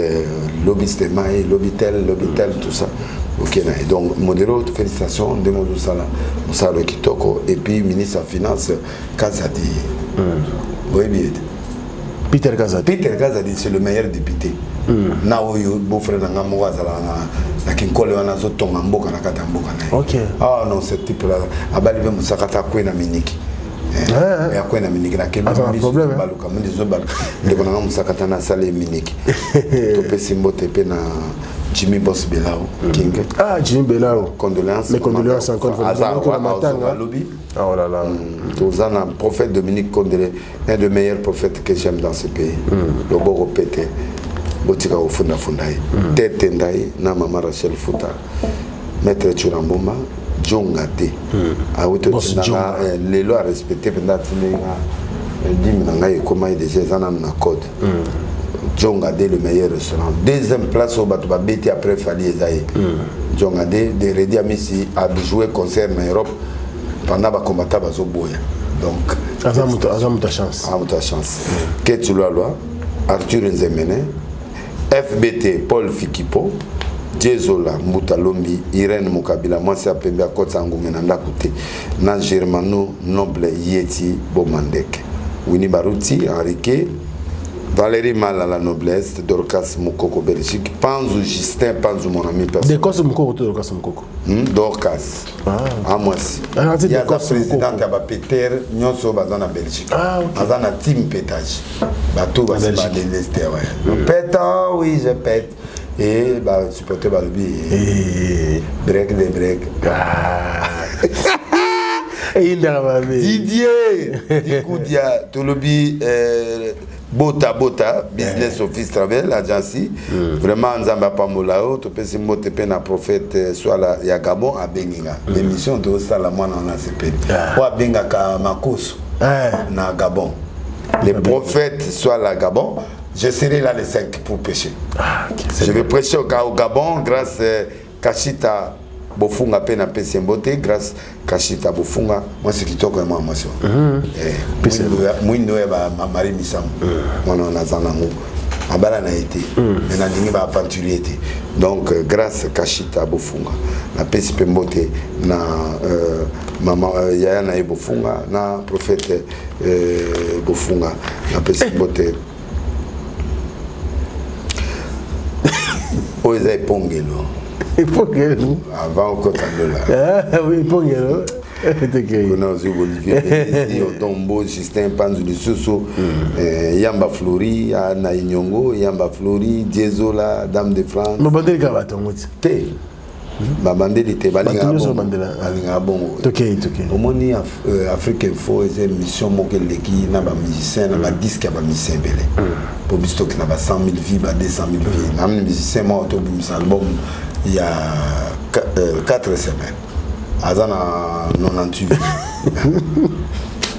lobby Stémaï, lobby tel, tout ça. Ok, donc modéro, félicitations, Demodou Sala, Moussalo Kitoko, et puis ministre des Finances, Kazadi. Oui, bien. Peter Kazadi. Peter Kazadi, c'est le meilleur député. Naoyo, beau-frère Nangamoua, na Kinkole, on a Zotonga, Mboka, Nakata Mboka. Ok. Ah non, ce type-là, Abalibe Moussakata, Kwena Miniki. Et à quoi Miniki, la Kébé, problème. Baluka, mais les autres, les Konanga Moussakata, Salé Miniki. Topé Simbo, Tepé, na. Jimmy Boss Belao, King. Ah, Jimmy Belao. Condoléances. Mes condoléances encore. Oh là là. Tozana, prophète Dominique Condélé, un des meilleurs prophètes que j'aime dans ce pays. Le beau répété. Botika au funda fundaï. Tete ndaï, na maman Rachel Fouta. Maître Churamboma, Djongate. Ah oui, les lois respectées pendant que 10 minutes, comment il déjà dans la code. Djongade, le meilleur restaurant. Deuxième place au Batouba Béti après Fali Ezaï. Djongade, de Redi Amissi a joué concert en Europe pendant le combat à Zoboya. Donc, Azamuta chance. Azamuta chance. Ketulaloa, Arthur Nzemene, FBT, Paul Fikipo, Djezola, Moutalombi, Irène Moukabila, moi c'est Pembe à Kotsa Ngoumena Koute, Nan Germano, Noble Yeti, Bomandek, Winnie Barouti, Enrique, Valérie Mal à la noblesse, Dorcas Moukoko Belgique, Panzou Justin, Panzou mon ami personnel. Dorcas Moukoko, Dorcas Moukoko. Dorcas. Ah, moi aussi. Il y a la présidente de Peter, Nyonso Bazana Belgique. Ah, ok. Bazana Team Pétage. Bateau Bazana de l'Est, ouais. Je pète, oui, je pète. Et bah, supporter Baloubi. Break des break. Didier, Dikoudia, Tolobi. Bota business office travel agency vraiment nzamba pamolao to pesi mote pe na prophète soit la ya Gabon a Benginga l'émission de ça la mona on a sepé ou a Benga ka makoso na Gabon les prophètes soit la Gabon je serai là les 5 pour pêcher. Je vais prêcher au Gabon grâce Kashita Bofunga pe na pesi mbote grâce Kashita Bofunga moi c'est kitoko moi moi so mwindo ba mari misam mwana na zanango abala na été mais na dingi ba aventurier été donc grâce Kashita Bofunga na pesi pe mbote na mama yaya na Bofunga na prophète Bofunga na pesi mbote oza epongelo avant Kotandola. Ah oui, Pongelo. On a aussi Olivier, Otombo, Justin Panzu de Soso, Yamba Flori, Anna Inyongo, Yamba Flori, Diezola, Dame de France. Ma bande ka batongo. Te. Ma bande de te balinga bon. Toké. Omoni Afrique Info et émission mokeleki na ba musicien na ba disque ba musicien belé. Pour bisto ki na ba 100 000 vies, ba 200 000 vies. Na musicien mo to bimisa album il y a 4 semaines. Azana 98.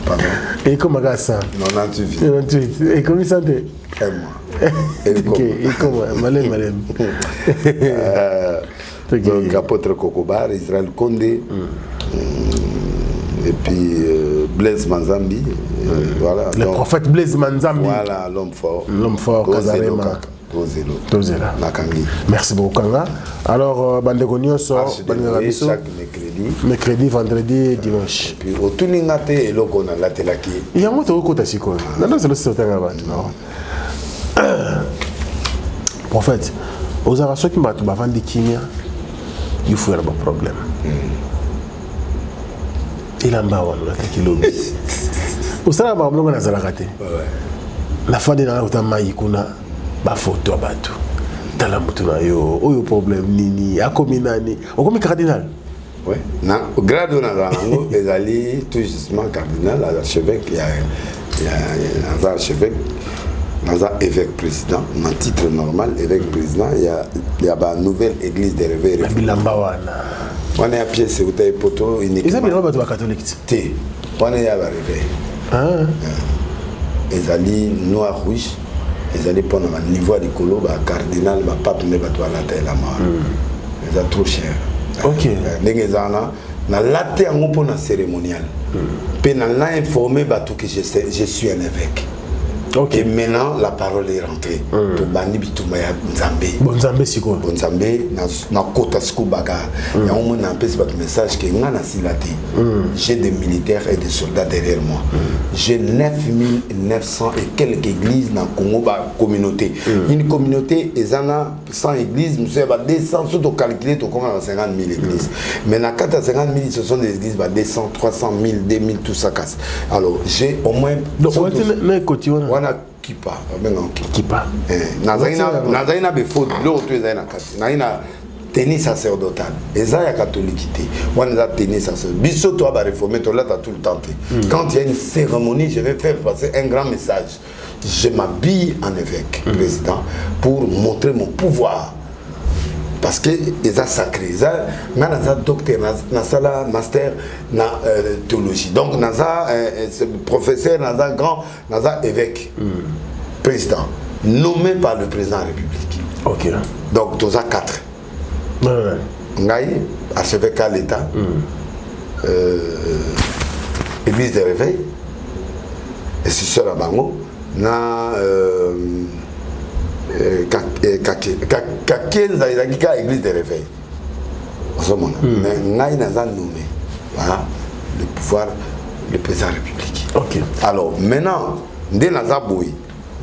Pardon. Et comment ça 98. Et comment ça te? Et comment Malem. Donc apôtre Kokobar, Israël Condé. Et puis Blaise Manzambi. Voilà. Le prophète Blaise Manzambi. Voilà, l'homme fort. Kazarema. Tozela. Nakangi. Merci beaucoup Kanga. Alors Bandegonio sort chaque mercredi, vendredi, dimanche. Et puis au tuningate et loko na latelaki. Il y a moto ko tasiko. Non c'est le sortant avant. Prophète, aux araso qui batu ba vandi kimia, il faut avoir un problème. Il en bas wala takilobi. Usara ba mlongo na zalakate. Ouais. La fin de la route mai kuna ba photo batu. Tala mutu na yo, oyo problème nini, akomi nani, okomi cardinal. Oui, na grade na zango ezali tout justement cardinal archevêque il y a un archevêque un évêque président un titre normal évêque président il y a une nouvelle église de réveil bilamba wana on est à pied c'est utai poto uniquement ils ont pas catholique té on est à la réveil ezali noir rouge ezali pour un niveau de colo ba cardinal ba pape ne ba toala tela ma c'est trop cher. Ok. Nengezana na laté en pour na cérémonial. Pe na la informé batou que je suis un évêque. Ok. Et maintenant la parole est rentrée. To bandi bitumba ya Nzambe. Bon Nzambe siko. Bon Nzambe na kota siko baga. Ya on m'a appelé ce message que ngana silati. J'ai des militaires et des soldats derrière moi. J'ai 9900 et quelques églises dans Congo ba communauté. Une communauté ezana 100 églises, monsieur ba 200 surtout calculer to comme 50 000 églises. Mais na 50 000 ce sont des églises ba 200, 300 000, 2000 tout ça casse. Alors j'ai au moins donc on est côté wana kipa benga kipa nazaina be faute lo to ezana kati naina tennis sacerdotal ezaya catholicité wana za tennis sacerdotal biso to ba réformer to là tout le temps quand il y a une cérémonie je vais faire passer un grand message je m'habille en évêque président pour montrer mon pouvoir parce que ils ont sacré ça naza docteur nasala master na théologie donc naza professeur naza grand naza évêque président nommé par le président de la République. OK. Donc tous à 4 ngai archevêque à l'état église de réveil et c'est ça la bango na kakenza ezalika église de réveil ozomona mais ngai naza nommé voilà le pouvoir le président de la République. Ok. Alors maintenant nde naza boyi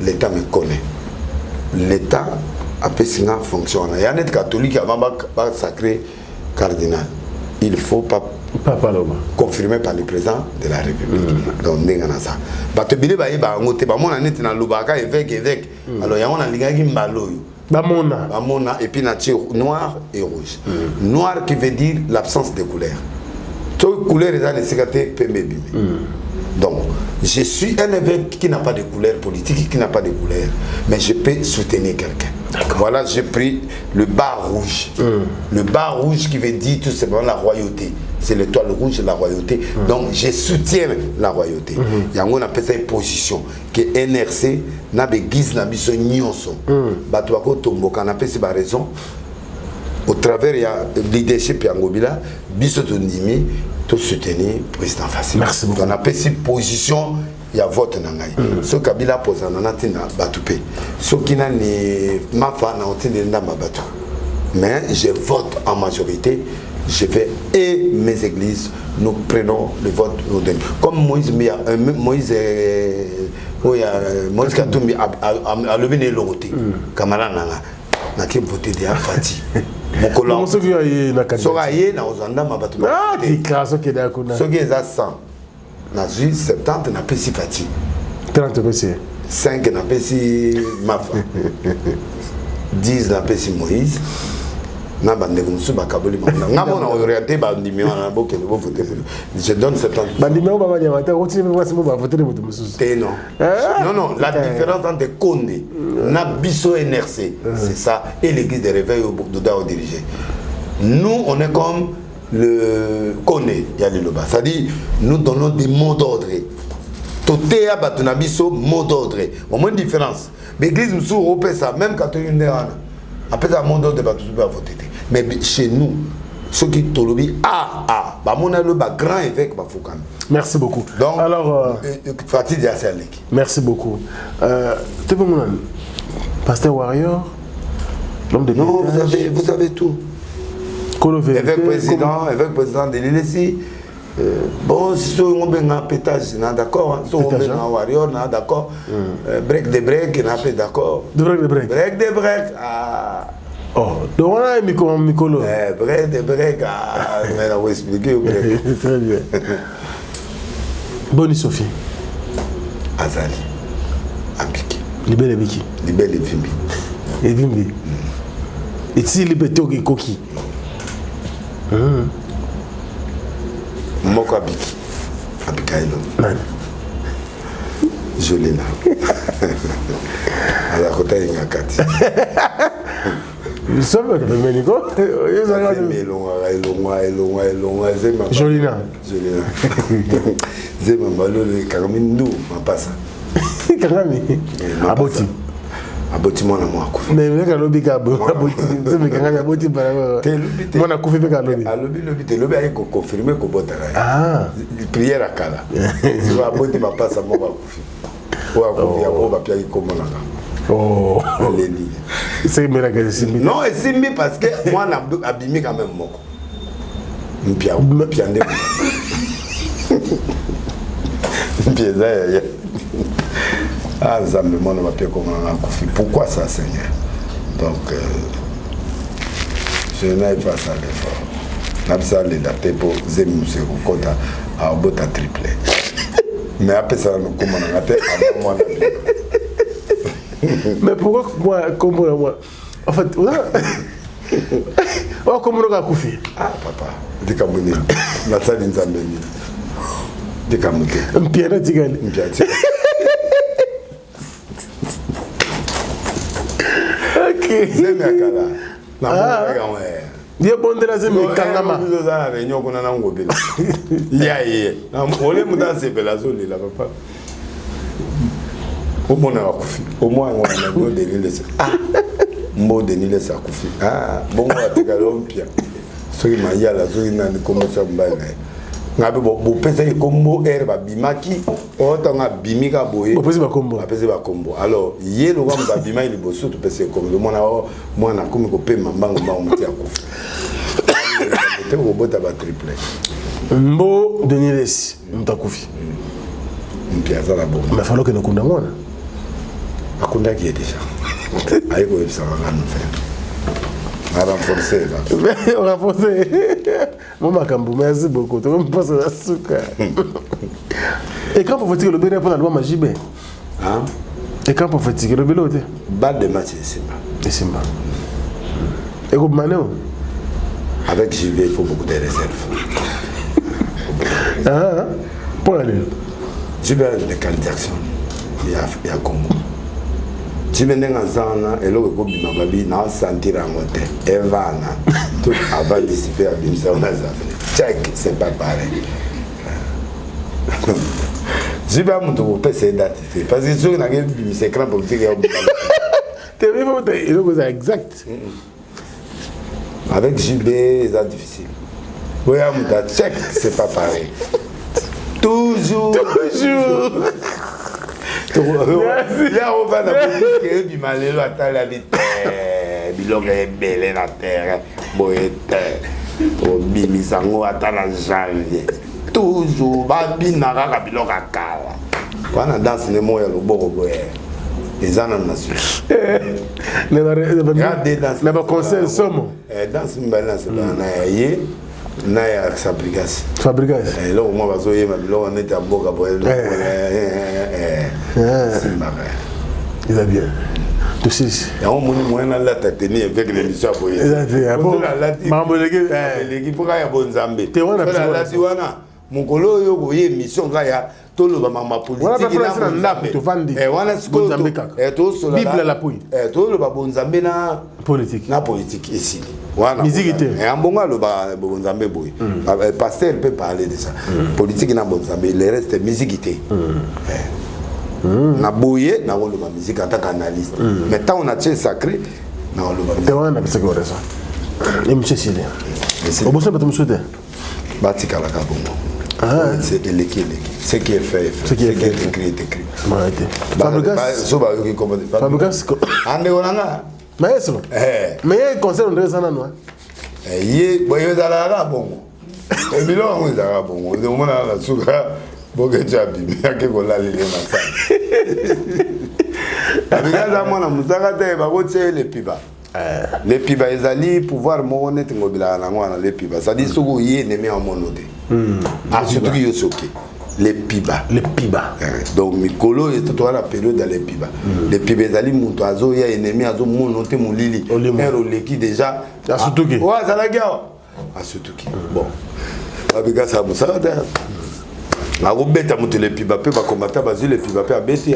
l'état me connaît l'état apesi nga fonction wana ya net catholique avant ba sacré cardinal il faut pas confirmé par le président de la République. Donc ndenga na ça bato bile ba yeba ngote ba mona net na lobaka évêque alors ya mona lingaki mbalo yo ba mona et puis nature noir et rouge noir qui veut dire l'absence de couleur to couleur est dans les sécurité pembe bimi. Donc je suis un évêque qui n'a pas de couleur politique, qui n'a pas de couleur, mais je peux soutenir quelqu'un. Voilà, j'ai pris le bas rouge. Le bas rouge qui veut dire tout simplement la royauté. C'est l'étoile rouge de la royauté. Donc je soutiens la royauté. Il y a une position que NRC n'a pas guise n'a pas nyonso. Batuako tomboka n'a pas raison. au travers il y a leadership Yangobila biso tondimi tout soutenir président facile. Merci beaucoup. On a pris cette position il y a vote nangai. Ce Kabila pose en anatina batupé. Ce qui n'a ni ma femme n'a aucun d'enda ma batu. Mais je vote en majorité. Je vais et mes églises nous prenons le vote. Comme Moïse Katumbi a levé les logotés. Camarade nanga. N'a qu'à voter des Fati. Mon collègue. Ce qui est na Kadi. Soraye na ozanda ma batu. Ah, qui classe qui est d'accord. Ce qui est à 100. Na 70 na pesi Fati. 30 pesi. 5 na pesi Mafa. 10 na pesi Moïse. Na bande musu bakaboli mona. Ngamo na orienté bandi mi wana boke ne bo voter. Je donne 70. Bandi mi ba banya mata continue moi c'est moi ba voter mutu musu. Non. Non non, la différence entre Condé na biso NRC, c'est ça et l'église de réveil au Bouddha au dirigé. Nous on est comme le Condé Yaliloba. C'est-à-dire nous donnons des mots d'ordre. Totéa batunabiso mot d'ordre. Au moins différence. L'église musu européenne ça même quand une derana. Après ça mot d'ordre batu ba voter. Mais chez nous, ceux qui tolobi grand évêque Bafoukan. Merci beaucoup. Donc, alors, merci beaucoup. Pasteur Warrior, l'homme de non, vous avez tout. Évêque président de l'ILESI. Bon, si on a un pétage, d'accord. Si on a un Warrior, d'accord. Break de break, d'accord. Break de break. Break de break. Ah. Oh, donc on a un micro. Break de break. Ah, mais on va expliquer. Très bien. Bonne Sophie. Azali. Ambiki. Libé Biki. Libé Vimbi. Et Vimbi. Et si Libé Togi Koki. Moko Abiki. Abikaïlo. Jolina. Alors, côté Ingakati. Nous sommes avec le Ménico. Jolina. Zema Malo, Karamindou, ma passe. Karami. Aboti. Aboti mon amour. Mais le Kalobi Kabo. Aboti. C'est le Karami Aboti. Mon a coupé Kalobi. Le lobby a confirmé qu'au bout ah. Prière à Kala. Si Aboti ma passe à mon bakoufi. Ou à Kofi à Oba Piagi Komonaka. Oh. C'est miracle. Non, et Simbi parce que moi, on a abîmé quand même Moko. Piandé. Ah, ça me demande comment on a confié. Pourquoi ça, Seigneur? Donc, je n'ai pas ça l'effort. N'absa les datés pour Zemmousé ou Kota à Obota triplé. Mais après ça, nous comment on a fait avant moi. Mais pourquoi moi, comme moi? En fait, oh, comment on a confié? Ah, papa, dis comme on est. La salle nous a mené. Dis comme on est. Un piano tigane. Un piano tigane. Ok. Zemi akala. Na mo ouais. Dia bonde la zemi kangama. Nous avons réunion qu'on a na ngobela. Ya ye. Na ole mudanse bela zone la papa. Au moins on a beau déniler ça. Ah. Mbo déniler ça kufi. Ah, bon on a tegalo mpia. Soki mayala soki nani komosa mbala. Ngabe bo pesa kombo herba bimaki otanga bimika boye. Bo pesa ba kombo. Apesa ba kombo. Alors, yelo wa mba bima ili boso to pesa kombo. Mwana komi ko pema mbango mbango mutia kufi. Te robota ba triple. Mbo déniles mtakufi. Mpia za la bo. Mais fallo que nous condamnons. Akunda qui est déjà. Aïe quoi ça va nous faire. On va renforcer là. On va renforcer. Maman Kambu, merci beaucoup. Tu vas me passer la souka. Et quand vous fatiguez le bénin pour la loi Majibé? Hein? Et quand vous fatiguez le bénin? Balle de match et Simba. Et vous Manéo? Avec JV, il faut beaucoup de réserves. Ah, pour aller. JV a des candidatures. Il y a Congo. Tu me dis que et le groupe de Mababi n'a senti la montée. Et va tout avant d'anticiper à Bimsa, on a check, c'est pas pareil. Je vais me faire d'identifier. Parce que ceux qui n'ont pas vu, c'est grand pour dire que tu es exact. Avec JB, c'est difficile. Oui, à Tchèque, c'est pas pareil. Toujours. Il y a un peu de politique qui m'a dit que la vie est belle dans la terre. Bimisango attend en janvier. Toujours. Babinara kabiloka kala. Wana danse ne moya loboko boye. Les ans en nation. Les conseils somme. Danse mbana c'est na yé na ya fabrication. Fabrication. Et là moi bazoye ma bilo on était à boka boye. C'est marrant. Il a bien. Tu sais. Et on moyen la tenir avec l'émission boye. Il a bien. Bon. Mambo les pour ya bonzambe. Te wana la siwana. Mukolo yo boye mission kaya tolo ba mama politique na ndapo to vandi wana siko to sola bible la pouille tolo ba bonzambe na politique ici wana musique te ambonga lo ba bonzambe boy pasteur peut parler de ça politique na bonzambe le reste musique te na boye na lo ba musique en tant qu'analyste mais tant on a tient sacré na lo ba te wana c'est quoi ça et monsieur Sile au bout ça peut me souhaiter batika la kabongo. C'est l'équipe. Ce qui est fait, ce qui est écrit. Fabrikas. Ande onanga. Maestro. Mais conseil on dirait ça non. Boyo zala bongo. E bilo on zala bongo. De mona la suka boke jabi ke ko la lele masa. Abigaza mona musaka te ba ko tse le piba. Les piba ezali pouvoir mo net ngobila na ngwana les piba ça dit soko yé neme en monoté surtout yo soké les piba donc mikolo et toi la période dans les piba les piba ezali muto azo ya ennemi azo monoté molili ero leki déjà surtout qui ouais ça la guerre surtout qui bon abika ça musaka te akobeta moto les piba pe ba combattre bazui les piba pe abeti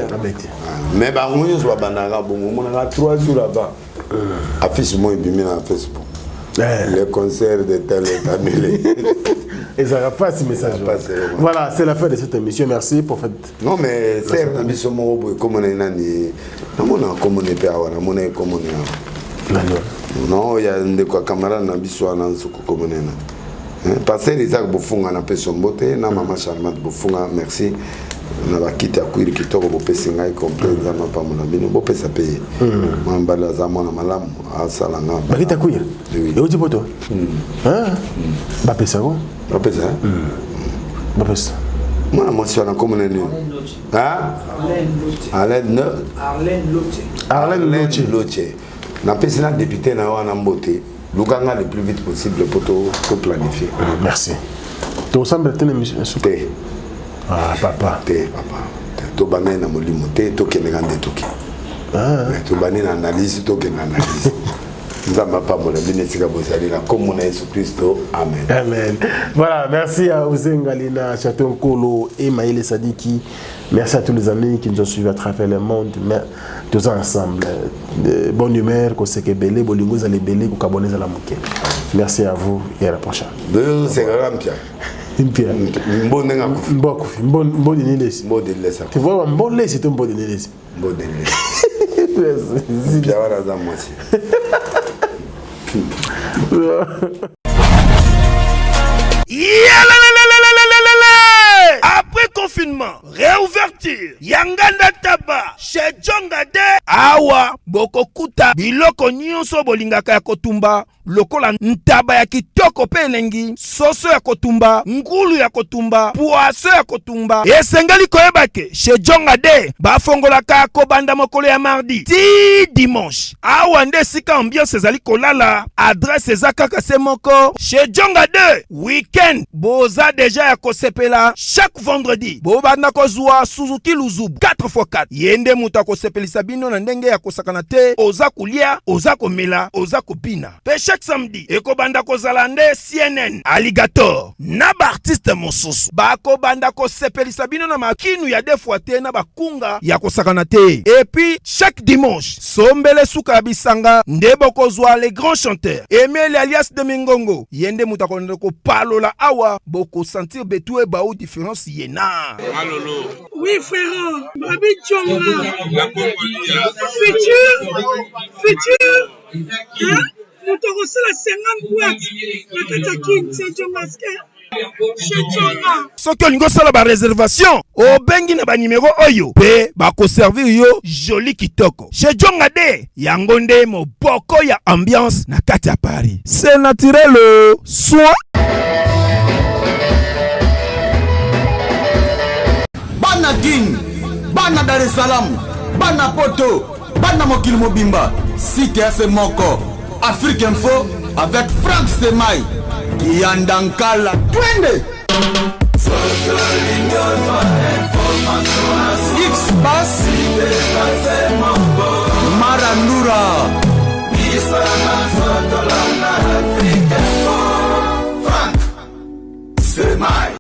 mais ba ngonyo so bananga bongo mona 3 jours avant affiche moi bimi na Facebook les concerts de tel et annulés et ça va pas ce message voilà c'est la fin de cette émission merci pour fait non mais c'est un émission mo comme on est nani na mona comme on est pe awana mona comme on est non il y a des camarades na biso na soko comme on est na passer les actes bofunga na peso mbote na mama charmante bofunga merci na bakiti akwiri kitoko bopesi ngai complet nzama pa mona bino bopesa pe mambala za mona malamu asala nga bakiti akwiri et oti poto bapesa ko bapesa bapesa mona motion na komone ni Arlène Loche na pesi na député na wana mbote lukanga le plus vite possible pour tout planifier merci to semble tenir mission souté papa to bana na molimo te to kenga ndetoki to bana na analyse to kenga analyse nzamba pa mola binetika bozali na comme na Jésus Christ amen voilà merci à Ozengalina Château Nkolo et Maïle Sadiki merci à tous les amis qui nous ont suivis à travers le monde tous ensemble bonne humeur ko seke belé bolingo za les belé ko kaboneza la moké merci à vous et à la prochaine c'est grand Pierre Impia mbonde nga kufi mbokufi mbonde nilesi mbonde lesa tu vois mbonde c'est un mbonde nilesi mbonde lesa Pierre wana za mosi après confinement, réouverture, Yanganda Taba, chez Djongade, Awa, Bokokuta, Biloko Nyonso Bolingaka ya Kotumba, lokola ntaba ya kitoko pe elengi, soso ya kotumba, ngulu ya kotumba, poaso ya kotumba, esengali koyebake, chez Djongade, bafongolaka kobanda mokolo ya mardi, ti dimanche, awa nde sika ambiance ezali kolala, adresse ezakaka se moko, chez Djongade, weekend, boza deja ya kosepela, chaque vendredi, bobanda kozwa Suzuki Luzubu, 4x4, yende muta kosepelisa bino na ndenge ya kosakana te, oza kulia, oza komela, oza kopina. Pe chaque samedi, ekobanda kozala nde CNN, Alligator, na ba artiste mosusu, bakobanda kosepelisa bino na makinu ya defuate na bakunga ya kosakana te. Et puis, chaque dimanche, sombele suka ya bisanga, nde bokozwa les grands chanteurs, Emile alias de Mingongo, yende muta konde ko palola awa, boko sentir betue baou différence yena. Malolo. Oui, frère, Babi Tchonga. Futur. Hein? moto akosala 50 boîte na kati ya kini sejongaske shejonga soki olingi osala bareservation obengi na banimero oyo mpe bakoservir yo joli kitoko shejonga de yango nde moboko ya ambiance na kati ya Paris. C'est naturel soit bana Guine, bana Dar es Salaam, bana Poto, bana mokili mobimba, site yafe moko Afrique Info avec Frank Stemai Kiandankala twende X-Bass Marandura Frank Stemai